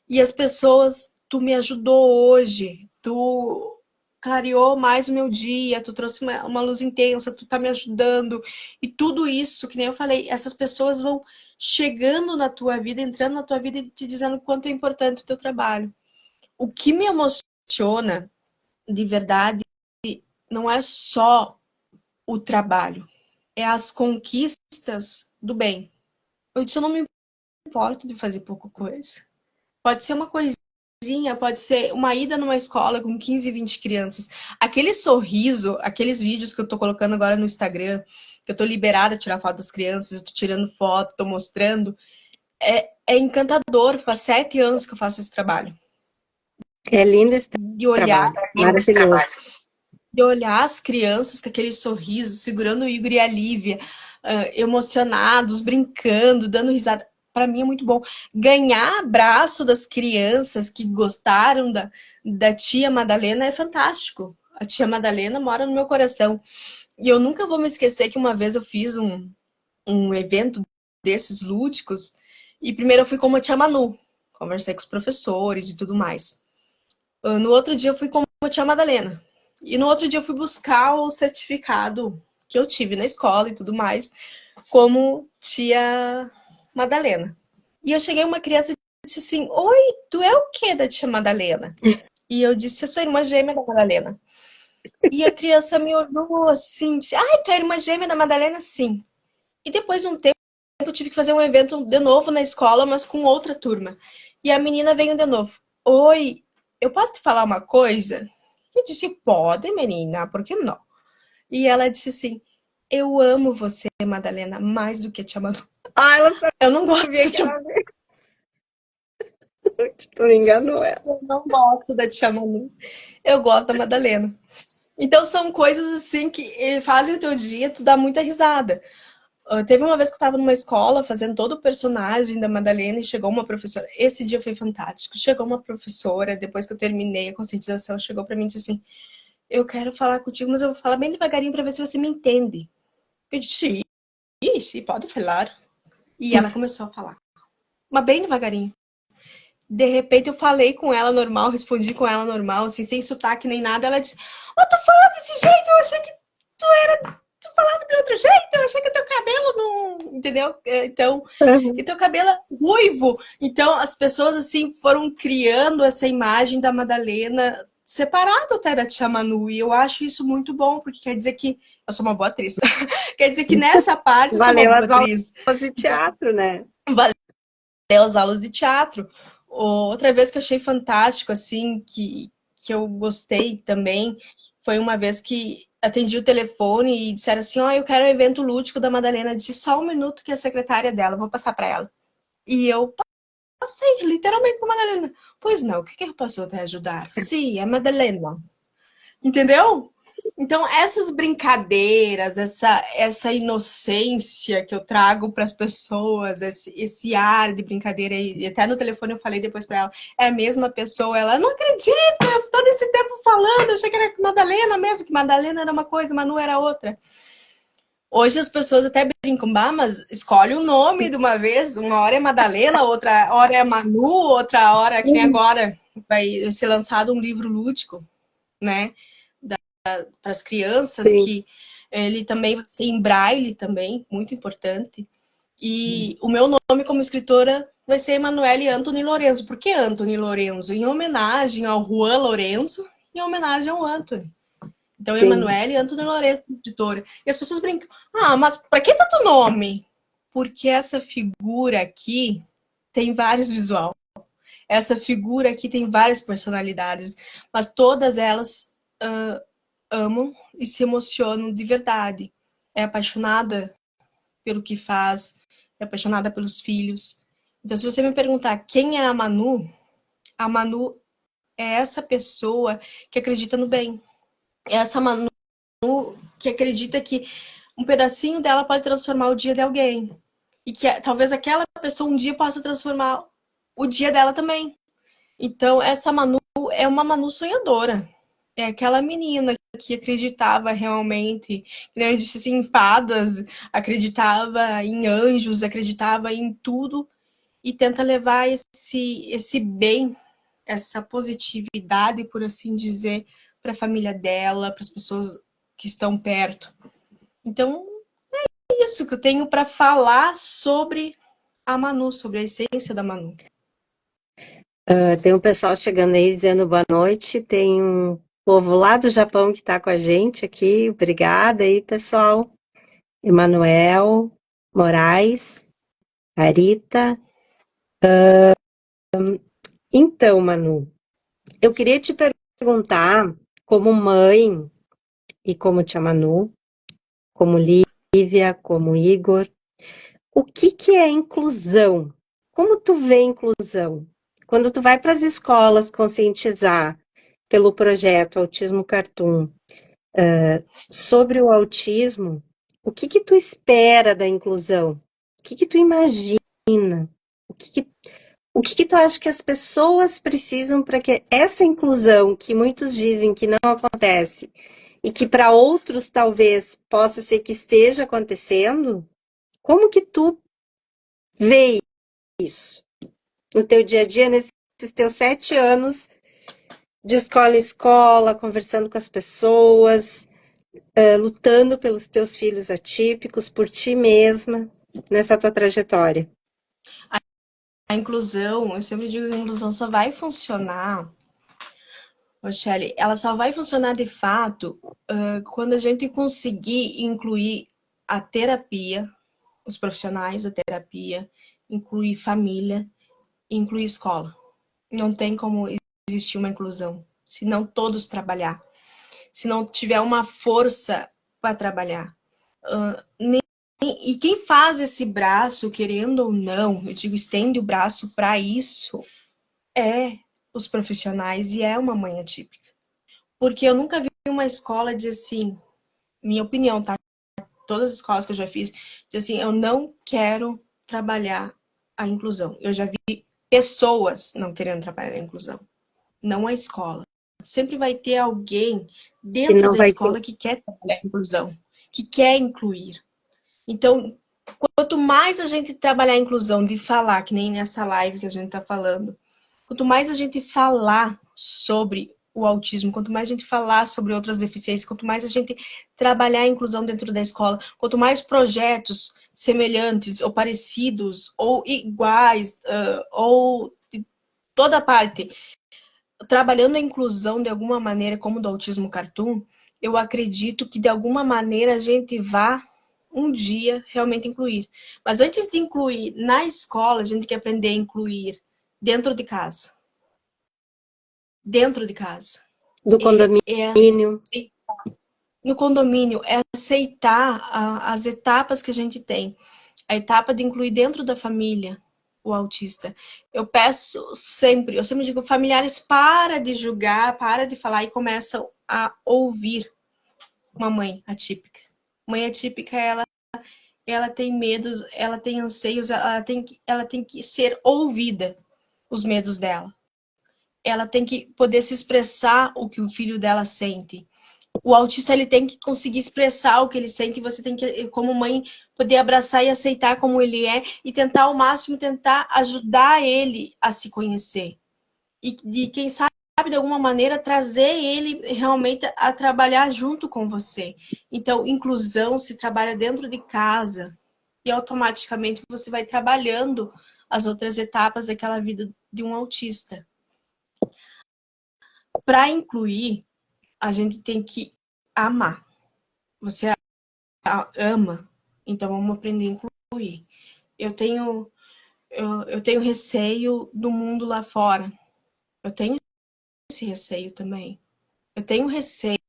E as pessoas, tu me ajudou hoje, tu clareou mais o meu dia, tu trouxe uma luz intensa, tu tá me ajudando. E tudo isso, que nem eu falei, essas pessoas vão chegando na tua vida, entrando na tua vida e te dizendo o quanto é importante o teu trabalho. O que me emociona, de verdade, não é só o trabalho, é as conquistas do bem. Eu disse, eu não me importo de fazer pouca coisa. Pode ser uma coisinha, pode ser uma ida numa escola com 15, 20 crianças. Aquele sorriso, aqueles vídeos que eu tô colocando agora no Instagram, que eu tô liberada a tirar foto das crianças, eu tô tirando foto, tô mostrando, é encantador. Faz 7 anos que eu faço esse trabalho. É lindo esse De olhar, trabalho, maravilhoso. de olhar as crianças com aquele sorriso, segurando o Igor e a Lívia, emocionados, brincando, dando risada. Para mim é muito bom. Ganhar abraço das crianças que gostaram da tia Madalena é fantástico. A tia Madalena mora no meu coração. E eu nunca vou me esquecer que uma vez eu fiz um evento desses lúdicos e primeiro eu fui como a tia Manu. Conversei com os professores e tudo mais. No outro dia eu fui como a tia Madalena. E no outro dia eu fui buscar o certificado que eu tive na escola e tudo mais, como tia Madalena. E eu cheguei uma criança e disse assim, oi, tu é o que da tia Madalena? E eu disse, eu sou irmã gêmea da Madalena. E a criança me olhou assim, disse, ai, tu é irmã gêmea da Madalena? Sim. E depois de um tempo eu tive que fazer um evento de novo na escola, mas com outra turma. E a menina veio de novo, oi, eu posso te falar uma coisa? Eu disse, pode, menina, por que não? E ela disse assim, eu amo você, Madalena, mais do que a tia Manu. Ah, ela Eu não gosto sabia da que tia ela tu enganou ela. Eu não gosto da tia Manu. Eu gosto da Madalena. Então são coisas assim que fazem o teu dia, tu dá muita risada. Teve uma vez que eu tava numa escola fazendo todo o personagem da Madalena e chegou uma professora. Esse dia foi fantástico. Chegou uma professora, depois que eu terminei a conscientização, chegou pra mim e disse assim: eu quero falar contigo, mas eu vou falar bem devagarinho pra ver se você me entende. Eu disse: sim, pode falar. E ela começou a falar, mas bem devagarinho. De repente eu falei com ela normal, respondi com ela normal, assim, sem sotaque nem nada. Ela disse: tu fala desse jeito, eu achei que tu falava de outro jeito, eu achei que teu cabelo não. Entendeu? Então, que teu cabelo é ruivo. Então, as pessoas, assim, foram criando essa imagem da Madalena separado até da tia Manu. E eu acho isso muito bom, porque quer dizer que eu sou uma boa atriz. Quer dizer que nessa parte eu sou uma Valeu boa as atriz. aulas de teatro, né? Valeu as aulas de teatro. Outra vez que eu achei fantástico, assim, que eu gostei também, foi uma vez que atendi o telefone e disseram assim, ó, eu quero o evento lúdico da Madalena. Disse só um minuto que a secretária dela, vou passar para ela. E eu passei literalmente com a Madalena. Pois não, o que eu posso te ajudar? Sim, é Madalena. Entendeu? Então, essas brincadeiras, essa inocência que eu trago para as pessoas, esse ar de brincadeira, e até no telefone eu falei depois para ela, é a mesma pessoa, ela, não acredita, todo esse tempo falando, eu achei que era Madalena mesmo, que Madalena era uma coisa, Manu era outra. Hoje as pessoas até brincam, bah, mas escolhe o nome de uma vez, uma hora é Madalena, outra hora é Manu, outra hora, que nem agora, vai ser lançado um livro lúdico, né? Para as crianças, Sim. que ele também vai ser em braille também, muito importante. E o meu nome como escritora vai ser Emanuele Antony Lorenzo. Por que Antony Lorenzo? Em homenagem ao Juan Lorenzo, em homenagem ao Antony. Então, Sim. Emanuele Antony Lorenzo, escritora. E as pessoas brincam, ah, mas para que tanto nome? Porque essa figura aqui tem vários visuais. Essa figura aqui tem várias personalidades, mas todas elas amam e se emocionam de verdade. É apaixonada pelo que faz, é apaixonada pelos filhos. Então, se você me perguntar quem é a Manu é essa pessoa que acredita no bem. É essa Manu que acredita que um pedacinho dela pode transformar o dia de alguém. E que talvez aquela pessoa um dia possa transformar o dia dela também. Então, essa Manu é uma Manu sonhadora. É aquela menina que acreditava realmente, que eu disse assim, em fadas, acreditava em anjos, acreditava em tudo e tenta levar esse bem, essa positividade, por assim dizer, para a família dela, para as pessoas que estão perto. Então, é isso que eu tenho para falar sobre a Manu, sobre a essência da Manu. Tem um pessoal chegando aí dizendo boa noite. Tem um povo lá do Japão que está com a gente aqui. Obrigada aí, pessoal. Emanuel Moraes, Arita. Então, Manu, eu queria te perguntar, como mãe e como tia Manu, como Lívia, como Igor, o que é inclusão? Como tu vê inclusão? Quando tu vai para as escolas conscientizar pelo projeto Autismo Cartoon sobre o autismo, o que tu espera da inclusão? O que tu imagina? O que tu acha que as pessoas precisam para que essa inclusão, que muitos dizem que não acontece, e que para outros talvez possa ser que esteja acontecendo, como que tu vê isso no teu dia a dia, nesses teus 7 anos de escola em escola, conversando com as pessoas, lutando pelos teus filhos atípicos, por ti mesma, nessa tua trajetória? A inclusão, eu sempre digo que a inclusão só vai funcionar, Rochelle, ela só vai funcionar de fato quando a gente conseguir incluir a terapia, os profissionais da terapia, incluir família, incluir escola. Não tem como existir uma inclusão se não todos trabalhar, se não tiver uma força para trabalhar. E quem faz esse braço, querendo ou não, eu digo, estende o braço para isso, é os profissionais e é uma mãe atípica. Porque eu nunca vi uma escola dizer assim, minha opinião, tá? Todas as escolas que eu já fiz, dizer assim, eu não quero trabalhar a inclusão. Eu já vi pessoas não querendo trabalhar a inclusão, não a escola. Sempre vai ter alguém Que dentro não da vai ter. escola que quer trabalhar a inclusão, que quer incluir. Então, quanto mais a gente trabalhar a inclusão, de falar, que nem nessa live que a gente está falando, quanto mais a gente falar sobre o autismo, quanto mais a gente falar sobre outras deficiências, quanto mais a gente trabalhar a inclusão dentro da escola, quanto mais projetos semelhantes ou parecidos ou iguais ou de toda parte trabalhando a inclusão de alguma maneira, como do Autismo Cartoon, eu acredito que de alguma maneira a gente vá um dia realmente incluir. Mas antes de incluir na escola, a gente tem que aprender a incluir dentro de casa. Dentro de casa. Do É condomínio. no condomínio é aceitar as etapas que a gente tem. A etapa de incluir dentro da família o autista. Eu peço sempre, eu sempre digo, familiares, para de julgar, para de falar e começam a ouvir uma mãe atípica. Mãe atípica, ela tem medos, ela tem anseios, ela tem que ser ouvida, os medos dela. Ela tem que poder se expressar o que o filho dela sente. O autista, ele tem que conseguir expressar o que ele sente, e você tem que, como mãe, poder abraçar e aceitar como ele é e tentar ao máximo, tentar ajudar ele a se conhecer. E quem sabe, de alguma maneira, trazer ele realmente a trabalhar junto com você. Então, inclusão se trabalha dentro de casa e automaticamente você vai trabalhando as outras etapas daquela vida de um autista. Para incluir, a gente tem que amar. Você ama, então vamos aprender a incluir. Eu tenho receio do mundo lá fora. Eu tenho esse receio também. Eu tenho receio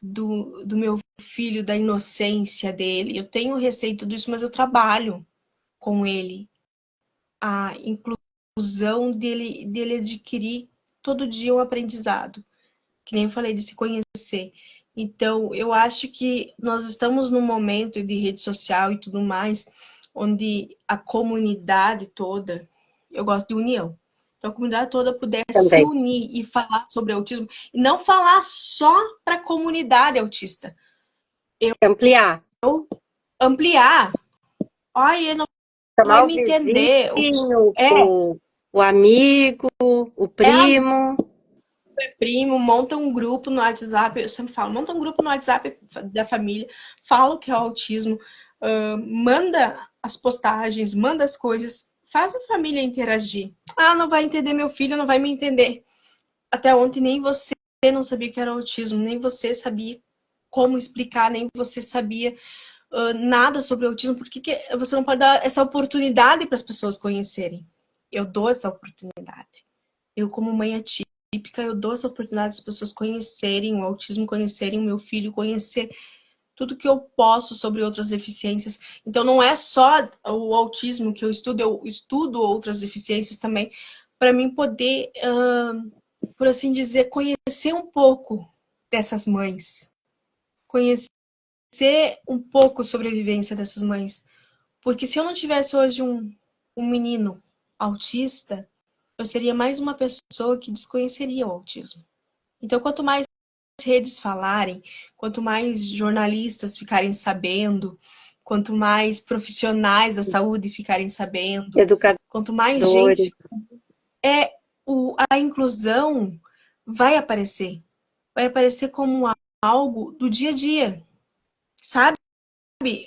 do meu filho, da inocência dele. Eu tenho receio de tudo isso, mas eu trabalho com ele. A inclusão dele adquirir todo dia um aprendizado. Que nem eu falei, de se conhecer. Então, eu acho que nós estamos num momento de rede social e tudo mais, onde a comunidade toda, eu gosto de união. Então, a comunidade toda puder se Também. unir e falar sobre autismo, e não falar só para a comunidade autista. Ampliar. Ampliar. Olha, não vai Chamar o me entender. vizinho, É, o amigo, o primo. primo, monta um grupo no WhatsApp, eu sempre falo, monta um grupo no WhatsApp da família, fala o que é o autismo, manda as postagens, manda as coisas, faz a família interagir. Ah, não vai entender meu filho, não vai me entender. Até ontem nem você não sabia o que era autismo, nem você sabia como explicar, nem você sabia nada sobre o autismo, porque você não pode dar essa oportunidade para as pessoas conhecerem. Eu dou essa oportunidade. Eu, como mãe atípica, eu dou essa oportunidade das pessoas conhecerem o autismo, conhecerem o meu filho, conhecer tudo que eu posso sobre outras deficiências. Então, não é só o autismo que eu estudo outras deficiências também, para mim poder, por assim dizer, conhecer um pouco dessas mães, conhecer um pouco sobre a vivência dessas mães. Porque se eu não tivesse hoje um menino autista, eu seria mais uma pessoa que desconheceria o autismo. Então, quanto mais redes falarem, quanto mais jornalistas ficarem sabendo, quanto mais profissionais da saúde ficarem sabendo, Educadores. quanto mais gente a inclusão vai aparecer. Vai aparecer como algo do dia a dia, sabe?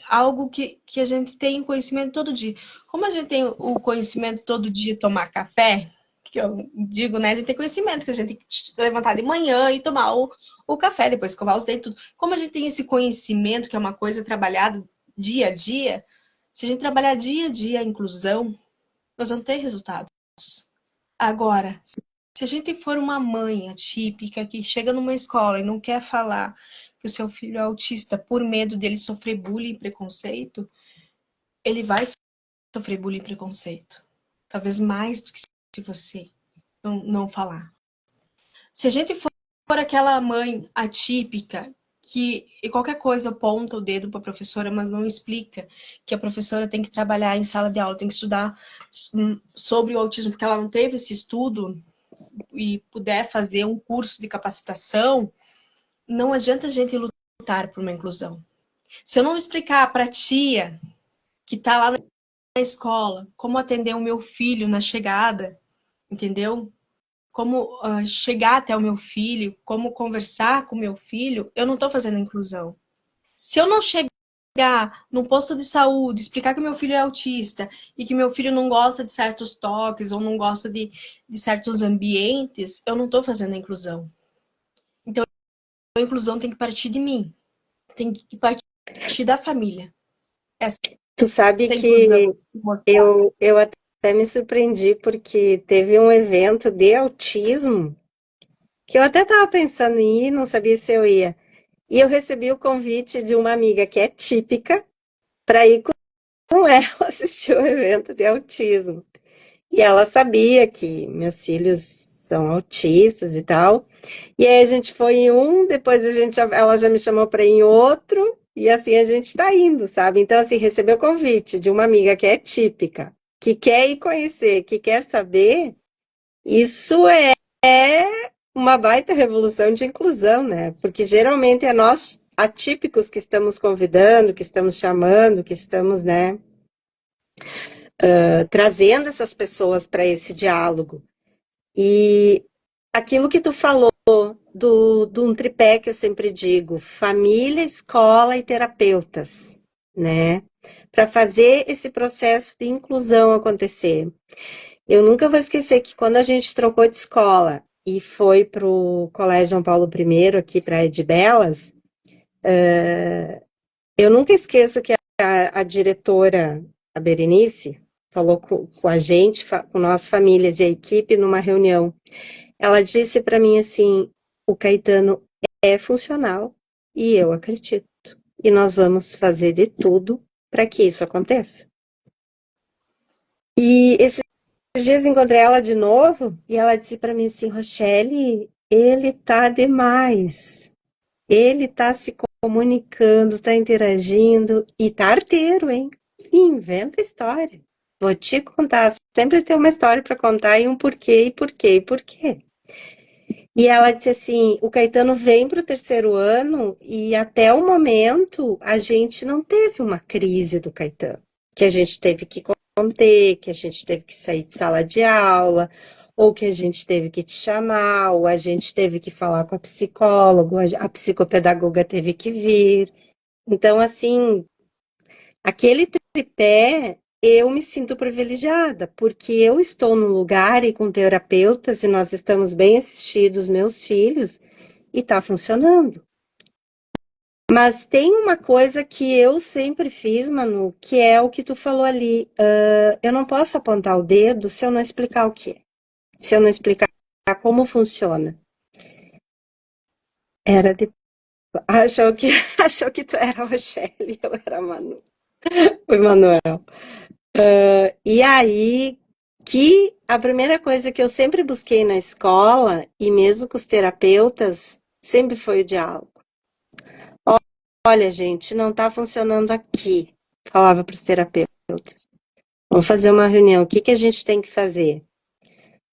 Algo que a gente tem conhecimento todo dia. Como a gente tem o conhecimento todo dia tomar café, que eu digo, né? A gente tem conhecimento que a gente tem que levantar de manhã e tomar o café, depois escovar os dentes, tudo. Como a gente tem esse conhecimento, que é uma coisa trabalhada dia a dia, se a gente trabalhar dia a dia a inclusão, nós vamos ter resultados. Agora, se a gente for uma mãe atípica que chega numa escola e não quer falar que o seu filho é autista por medo dele sofrer bullying e preconceito, ele vai sofrer bullying e preconceito. Talvez mais do que se você não falar. Se a gente for aquela mãe atípica que qualquer coisa aponta o dedo para a professora, mas não explica que a professora tem que trabalhar em sala de aula, tem que estudar sobre o autismo, porque ela não teve esse estudo e puder fazer um curso de capacitação, não adianta a gente lutar por uma inclusão. Se eu não explicar para a tia que está lá na escola como atender o meu filho na chegada, entendeu? Como chegar até o meu filho, como conversar com o meu filho, eu não estou fazendo a inclusão. Se eu não chegar num posto de saúde, explicar que meu filho é autista e que meu filho não gosta de certos toques ou não gosta de certos ambientes, eu não estou fazendo a inclusão. Então, a inclusão tem que partir de mim, tem que partir da família. Tu sabe Essa que inclusão. eu até me surpreendi porque teve um evento de autismo que eu até estava pensando em ir, não sabia se eu ia. E eu recebi o convite de uma amiga que é típica para ir com ela assistir o evento de autismo. E ela sabia que meus filhos são autistas e tal. E aí a gente foi em um, depois ela já me chamou para ir em outro, e assim a gente está indo, sabe? Então, assim, recebeu o convite de uma amiga que é típica, que quer ir conhecer, que quer saber, isso é uma baita revolução de inclusão, né? Porque geralmente é nós atípicos que estamos convidando, que estamos chamando, que estamos, né, trazendo essas pessoas para esse diálogo. E aquilo que tu falou do um tripé que eu sempre digo, família, escola e terapeutas, né? Para fazer esse processo de inclusão acontecer. Eu nunca vou esquecer que quando a gente trocou de escola e foi para o Colégio João Paulo I, aqui para a de Belas, eu nunca esqueço que a diretora, a Berenice, falou com a gente, com nós famílias e a equipe numa reunião. Ela disse para mim assim: o Caetano é funcional e eu acredito. E nós vamos fazer de tudo para que isso aconteça. E esses dias encontrei ela de novo e ela disse para mim assim: Rochelle, ele tá demais. Ele tá se comunicando, tá interagindo e tá arteiro, hein? E inventa história. Vou te contar, sempre tem uma história para contar e um porquê, e porquê, e porquê. E ela disse assim: o Caetano vem para o terceiro ano e até o momento a gente não teve uma crise do Caetano, que a gente teve que conter, que a gente teve que sair de sala de aula, ou que a gente teve que te chamar, ou a gente teve que falar com a psicóloga, a psicopedagoga teve que vir. Então, assim, aquele tripé, eu me sinto privilegiada, porque eu estou no lugar e com terapeutas e nós estamos bem assistidos, meus filhos, e está funcionando. Mas tem uma coisa que eu sempre fiz, Manu, que é o que tu falou ali. Eu não posso apontar o dedo se eu não explicar o que é. Se eu não explicar como funciona. Era de... Achou que, achou que tu era a Rochelle, eu era a Manu. Foi Manuel. E aí, que a primeira coisa que eu sempre busquei na escola, e mesmo com os terapeutas, sempre foi o diálogo. Olha, gente, não está funcionando aqui, falava para os terapeutas. Vamos fazer uma reunião, o que que a gente tem que fazer?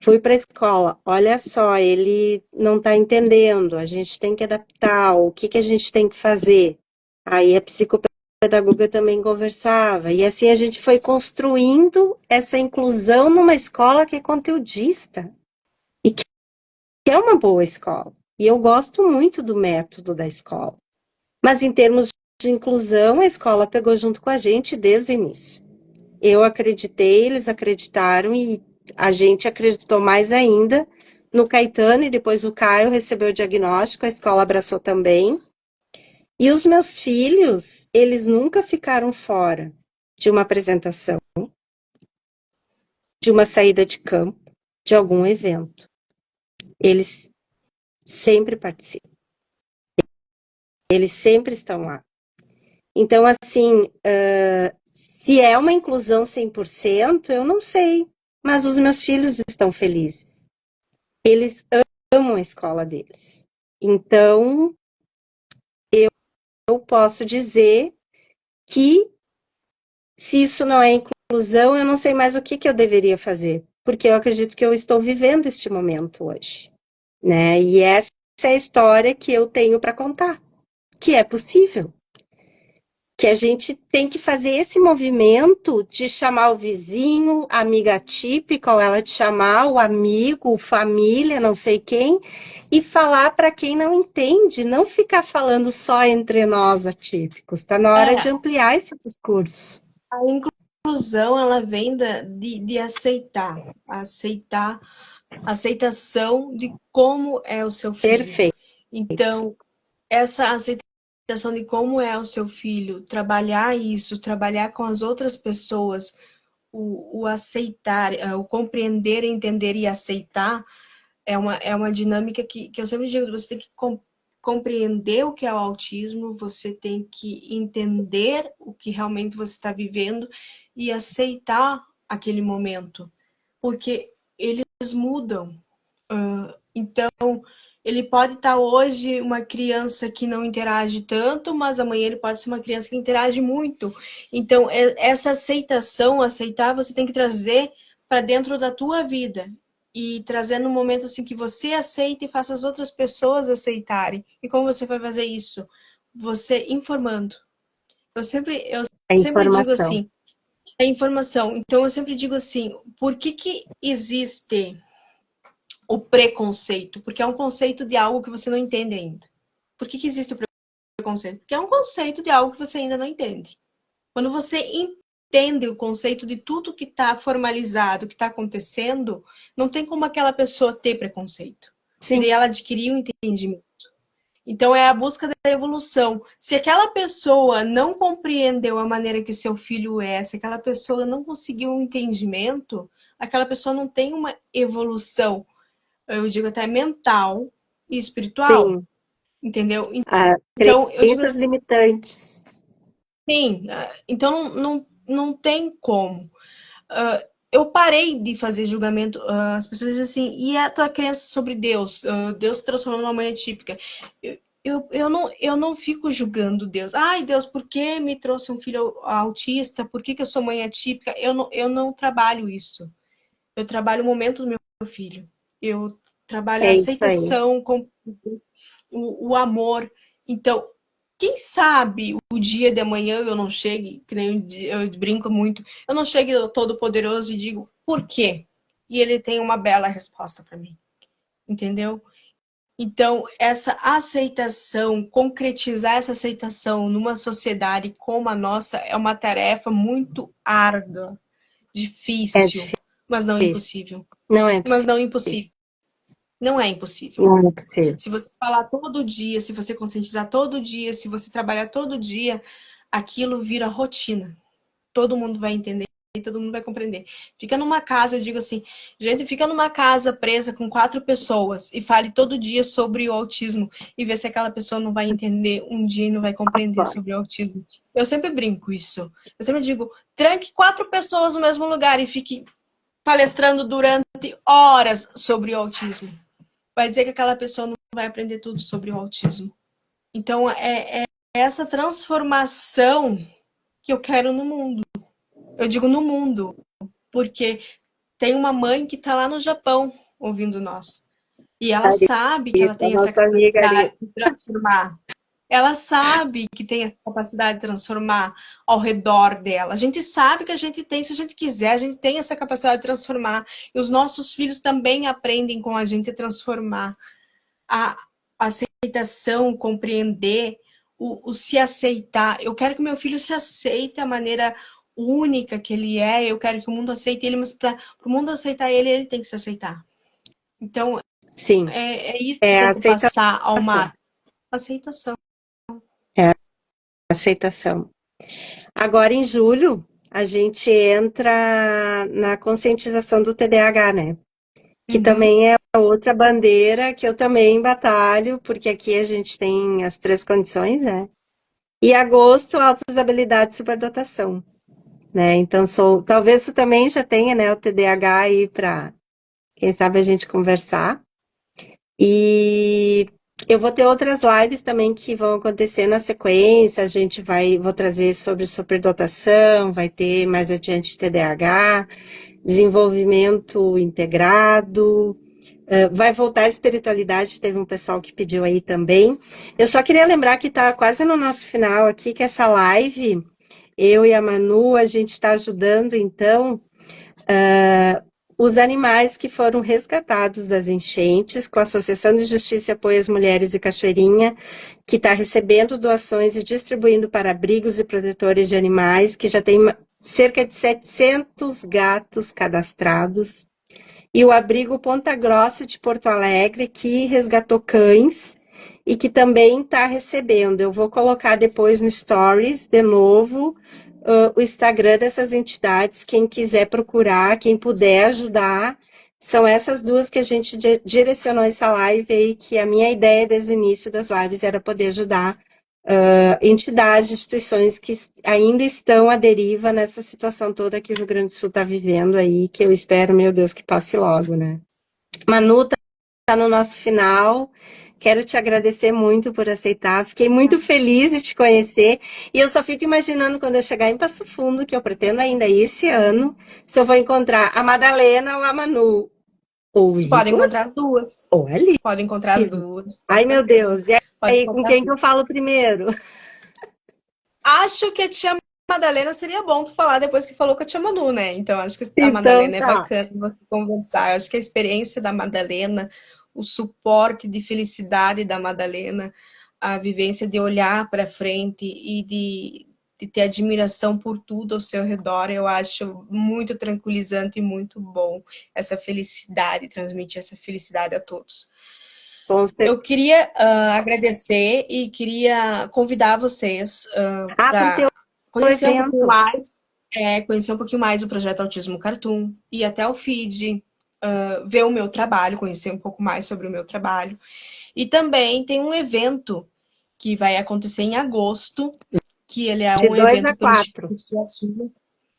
Fui para a escola, olha só, ele não está entendendo, a gente tem que adaptar, o que que a gente tem que fazer? Aí a psicopedagoga também conversava, e assim a gente foi construindo essa inclusão numa escola que é conteudista, e que é uma boa escola. E eu gosto muito do método da escola. Mas em termos de inclusão, a escola pegou junto com a gente desde o início. Eu acreditei, eles acreditaram e a gente acreditou mais ainda no Caetano e depois o Caio recebeu o diagnóstico, a escola abraçou também. E os meus filhos, eles nunca ficaram fora de uma apresentação, de uma saída de campo, de algum evento. Eles sempre participam. Eles sempre estão lá. Então, assim, se é uma inclusão 100%, eu não sei. Mas os meus filhos estão felizes. Eles amam a escola deles. Então, eu posso dizer que se isso não é inclusão, eu não sei mais o que eu deveria fazer. Porque eu acredito que eu estou vivendo este momento hoje. Né? E essa é a história que eu tenho para contar. Que é possível. Que a gente tem que fazer esse movimento de chamar o vizinho, a amiga típica, ou ela de chamar o amigo, família, não sei quem, e falar para quem não entende, não ficar falando só entre nós atípicos. Está na hora de É, ampliar esse discurso. a inclusão, ela vem de aceitar, aceitação de como é o seu filho. Perfeito. Então, essa aceitação de como é o seu filho, trabalhar isso, trabalhar com as outras pessoas, o aceitar, o compreender, entender e aceitar, é uma dinâmica que eu sempre digo, você tem que compreender o que é o autismo, você tem que entender o que realmente você está vivendo e aceitar aquele momento, porque eles mudam. Então, ele pode estar hoje uma criança que não interage tanto, mas amanhã ele pode ser uma criança que interage muito. Então, essa aceitação, aceitar, você tem que trazer para dentro da tua vida e trazer no momento assim que você aceita e faça as outras pessoas aceitarem. E como você vai fazer isso? Você informando. Eu A sempre digo informação. assim, a informação. Então, eu sempre digo assim, por que existe o preconceito? Porque é um conceito de algo que você não entende ainda. Por que existe o preconceito? Porque é um conceito de algo que você ainda não entende. Quando você entende o conceito de tudo que está formalizado, que está acontecendo, não tem como aquela pessoa ter preconceito. E daí Sim, ela adquirir um entendimento. Então é a busca da evolução. Se aquela pessoa não compreendeu a maneira que seu filho é, se aquela pessoa não conseguiu um entendimento, aquela pessoa não tem uma evolução, eu digo até mental e espiritual, sim. entendeu? Então, eu digo Crenças assim, limitantes. sim, então não tem como. Eu parei de fazer julgamento, as pessoas dizem assim, e a tua crença sobre Deus? Deus se transformou numa mãe atípica. Eu não fico julgando Deus. Ai, Deus, por que me trouxe um filho autista? Por que eu sou mãe atípica? Eu não trabalho isso. Eu trabalho o momento do meu filho. Eu trabalho a É isso aí. aceitação, o amor. Então, quem sabe o dia de amanhã eu não chegue, que nem eu brinco muito, eu não chegue todo poderoso e digo por quê? E ele tem uma bela resposta para mim, entendeu? Então, essa aceitação, concretizar essa aceitação numa sociedade como a nossa é uma tarefa muito árdua, É difícil, mas não difícil. impossível. Não é Mas possível. não impossível. Não é impossível. Não é possível. Se você falar todo dia, se você conscientizar todo dia, se você trabalhar todo dia, aquilo vira rotina. Todo mundo vai entender e todo mundo vai compreender. Fica numa casa, eu digo assim, gente, fica numa casa presa com 4 pessoas e fale todo dia sobre o autismo e vê se aquela pessoa não vai entender um dia e não vai compreender Vai. sobre o autismo. Eu sempre brinco isso. Eu sempre digo, tranque 4 pessoas no mesmo lugar e fique palestrando durante horas sobre o autismo. Vai dizer que aquela pessoa não vai aprender tudo sobre o autismo. Então, é essa transformação que eu quero no mundo. Eu digo no mundo, porque tem uma mãe que está lá no Japão ouvindo nós. E ela sabe que ela Arita, tem essa nossa amiga capacidade Arita. de transformar. Ela sabe que tem a capacidade de transformar ao redor dela. A gente sabe que a gente tem, se a gente quiser, a gente tem essa capacidade de transformar. E os nossos filhos também aprendem com a gente a transformar. A aceitação, compreender, o se aceitar. Eu quero que meu filho se aceite a maneira única que ele é, eu quero que o mundo aceite ele, mas para o mundo aceitar ele, ele tem que se aceitar. Então, Sim, é isso que eu é a tento aceitação. passar ao mar. Aceitação. É a aceitação. Agora, em julho, a gente entra na conscientização do TDAH, né? Que Uhum. também é outra bandeira que eu também batalho, porque aqui a gente tem as 3 condições, né? E agosto, altas habilidades e superdotação, né? Então, talvez tu também já tenha, né, o TDAH aí para, quem sabe, a gente conversar. E eu vou ter outras lives também que vão acontecer na sequência. Vou trazer sobre superdotação, vai ter mais adiante TDAH, desenvolvimento integrado, vai voltar a espiritualidade, teve um pessoal que pediu aí também. Eu só queria lembrar que está quase no nosso final aqui, que essa live, eu e a Manu, a gente está ajudando, então, os animais que foram resgatados das enchentes, com a Associação de Justiça e Apoio às Mulheres e Cachoeirinha, que está recebendo doações e distribuindo para abrigos e protetores de animais, que já tem cerca de 700 gatos cadastrados, e o abrigo Ponta Grossa de Porto Alegre, que resgatou cães e que também está recebendo. Eu vou colocar depois no Stories, de novo, o Instagram dessas entidades, quem quiser procurar, quem puder ajudar, são essas duas que a gente direcionou essa live aí, que a minha ideia desde o início das lives era poder ajudar entidades, instituições que ainda estão à deriva nessa situação toda que o Rio Grande do Sul está vivendo aí, que eu espero, meu Deus, que passe logo, né? Manu tá no nosso final. Quero te agradecer muito por aceitar. Fiquei muito feliz de te conhecer. E eu só fico imaginando quando eu chegar em Passo Fundo, que eu pretendo ainda ir esse ano, se eu vou encontrar a Madalena ou a Manu. Ou o Pode Igor encontrar as duas. ou a Liv. Pode encontrar as duas, com Ai, meu certeza. Deus. E Pode aí, com encontrar as quem que eu duas. falo primeiro? Acho que a tia Madalena seria bom tu falar depois que falou com a tia Manu, né? Então, acho que a Então, Madalena é tá. bacana você conversar. Eu acho que a experiência da Madalena, o suporte de felicidade da Madalena, a vivência de olhar para frente e de ter admiração por tudo ao seu redor, eu acho muito tranquilizante e muito bom essa felicidade, transmitir essa felicidade a todos. Com certeza. Eu queria agradecer e queria convidar vocês Pro teu para conhecer um pouquinho evento. mais, conhecer um pouquinho mais o projeto Autismo Cartoon, ir até o feed, ver o meu trabalho, conhecer um pouco mais sobre o meu trabalho. E também tem um evento que vai acontecer em agosto, que ele é De um 2 a evento pelo 4. Instituto Suassuna.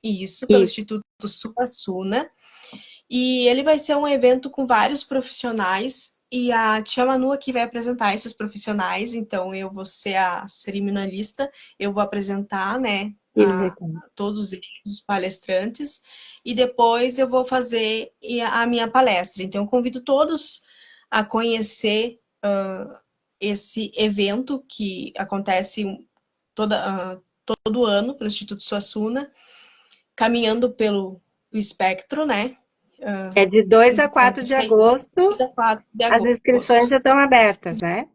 Isso, pelo Isso. Instituto Suassuna. E ele vai ser um evento com vários profissionais e a tia Manu aqui vai apresentar esses profissionais, então eu vou ser a cerimonialista, eu vou apresentar, né, todos eles, os palestrantes, e depois eu vou fazer a minha palestra. Então eu convido todos a conhecer esse evento que acontece todo ano pelo Instituto Suassuna, caminhando pelo espectro, né? É de 2 a Então, 4 de agosto. 2 a 4 de As inscrições agosto. já estão abertas, né?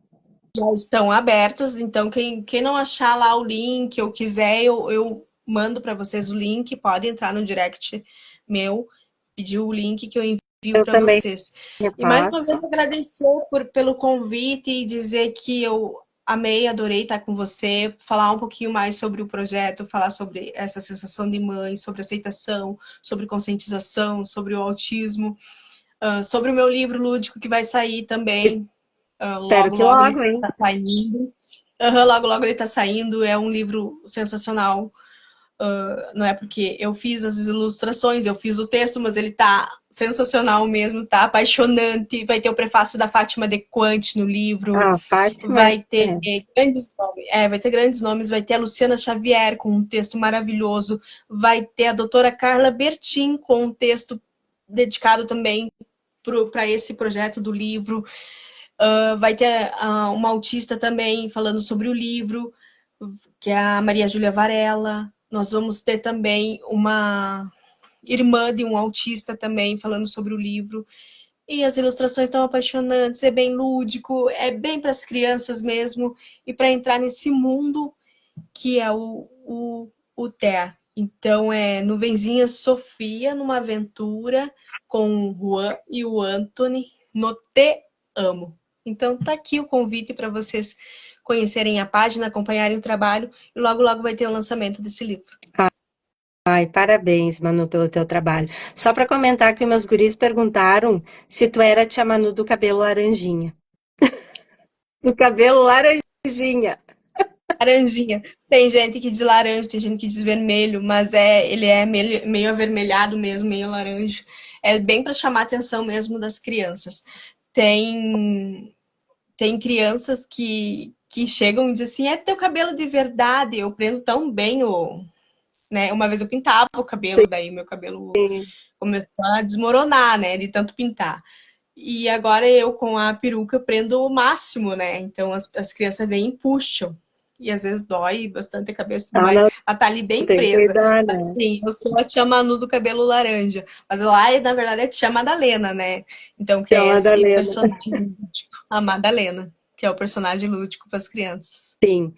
Já estão abertas, então quem não achar lá o link ou quiser, eu mando para vocês o link, pode entrar no direct meu, pedir o link que eu envio Eu para também vocês. E mais uma repasso. vez agradecer pelo convite e dizer que eu amei, adorei estar com você, falar um pouquinho mais sobre o projeto, falar sobre essa sensação de mãe, sobre aceitação, sobre conscientização, sobre o autismo, sobre o meu livro lúdico que vai sair também. Espero Logo, que logo ele logo, hein? está saindo. Logo, logo ele está saindo. É um livro sensacional. Não é porque eu fiz as ilustrações, eu fiz o texto, mas ele tá sensacional mesmo, tá apaixonante. Vai ter o prefácio da Fátima De Quant no livro. Ah, Fátima, Vai ter grandes nomes. Vai ter grandes nomes. Vai ter a Luciana Xavier com um texto maravilhoso. Vai ter a doutora Carla Bertin com um texto dedicado também para esse projeto do livro. Vai ter uma autista também falando sobre o livro, que é a Maria Júlia Varela. Nós vamos ter também uma irmã de um autista também falando sobre o livro. E as ilustrações estão apaixonantes, é bem lúdico, é bem para as crianças mesmo, e para entrar nesse mundo que é o TEA. Então, é Nuvenzinha Sofia numa aventura com o Juan e o Anthony no Te Amo. Então, tá aqui o convite para vocês conhecerem a página, acompanharem o trabalho e logo, logo vai ter o lançamento desse livro. Ai, parabéns, Manu, pelo teu trabalho. Só para comentar que meus guris perguntaram se tu era a tia Manu do cabelo laranjinha. Do cabelo laranjinha. Laranjinha. Tem gente que diz laranja, tem gente que diz vermelho, mas ele é meio avermelhado mesmo, meio laranja. É bem para chamar a atenção mesmo das crianças. Tem crianças que chegam e dizem assim, é teu cabelo de verdade, eu prendo tão bem né? Uma vez eu pintava o cabelo, daí meu cabelo Sim. começou a desmoronar, né, de tanto pintar. E agora eu com a peruca prendo o máximo, né? Então as crianças vêm e puxam. E às vezes dói bastante a cabeça e tudo Ah, mais. não, Ela tá ali bem tem que presa. cuidar, Mas né? sim, eu sou a tia Manu do cabelo laranja. Mas lá, na verdade, é a tia Madalena, né? Então, que Tia é esse Madalena. personagem lúdico, a Madalena, que é o personagem lúdico para as crianças. Sim.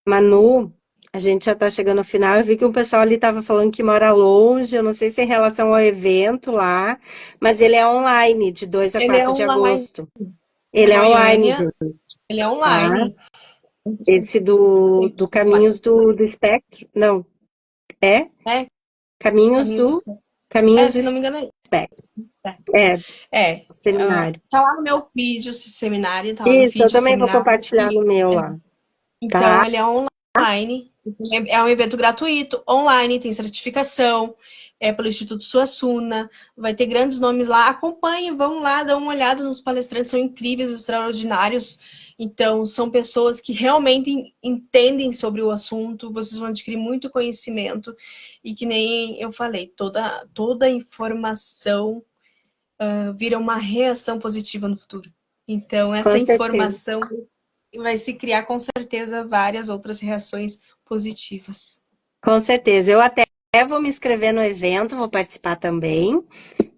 Manu, a gente já está chegando ao final. Eu vi que um pessoal ali estava falando que mora longe. Eu não sei se é em relação ao evento lá, mas ele é online, de 2 a Ele é 4 de online. agosto. Em Ele é online, Goiânia, ele é tá? online. Esse do 100% online. Caminhos do Espectro. Não, é? É, Caminhos Caminhos do do Espectro. Caminhos Se não me engano, é Specs. É, Seminário. tá lá no meu vídeo esse seminário, tá lá no Isso, eu feed o também vou seminário. compartilhar no meu lá, Então, tá? ele é online, é um evento gratuito, online, tem certificação, é pelo Instituto Suassuna, vai ter grandes nomes lá. Acompanhem, vão lá, dão uma olhada nos palestrantes, são incríveis, extraordinários. Então, são pessoas que realmente entendem sobre o assunto, vocês vão adquirir muito conhecimento e que nem eu falei, toda informação vira uma reação positiva no futuro. Então, Com essa certeza. informação vai se criar com certeza várias outras reações positivas. Com certeza. Eu até vou me inscrever no evento, vou participar também,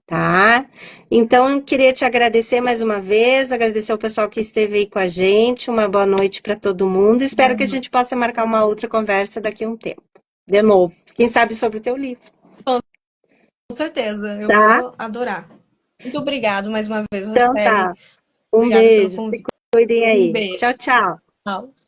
tá? Então, eu queria te agradecer mais uma vez, agradecer ao pessoal que esteve aí com a gente. Uma boa noite para todo mundo. Espero que a gente possa marcar uma outra conversa daqui a um tempo. De novo, quem sabe sobre o teu livro. Com certeza, eu Tá? vou adorar. Muito obrigado mais uma vez, Então Rochelle. tá. Um Obrigada pelo beijo. Se convite. cuidem Um aí. Tchau, beijo. tchau. Tchau.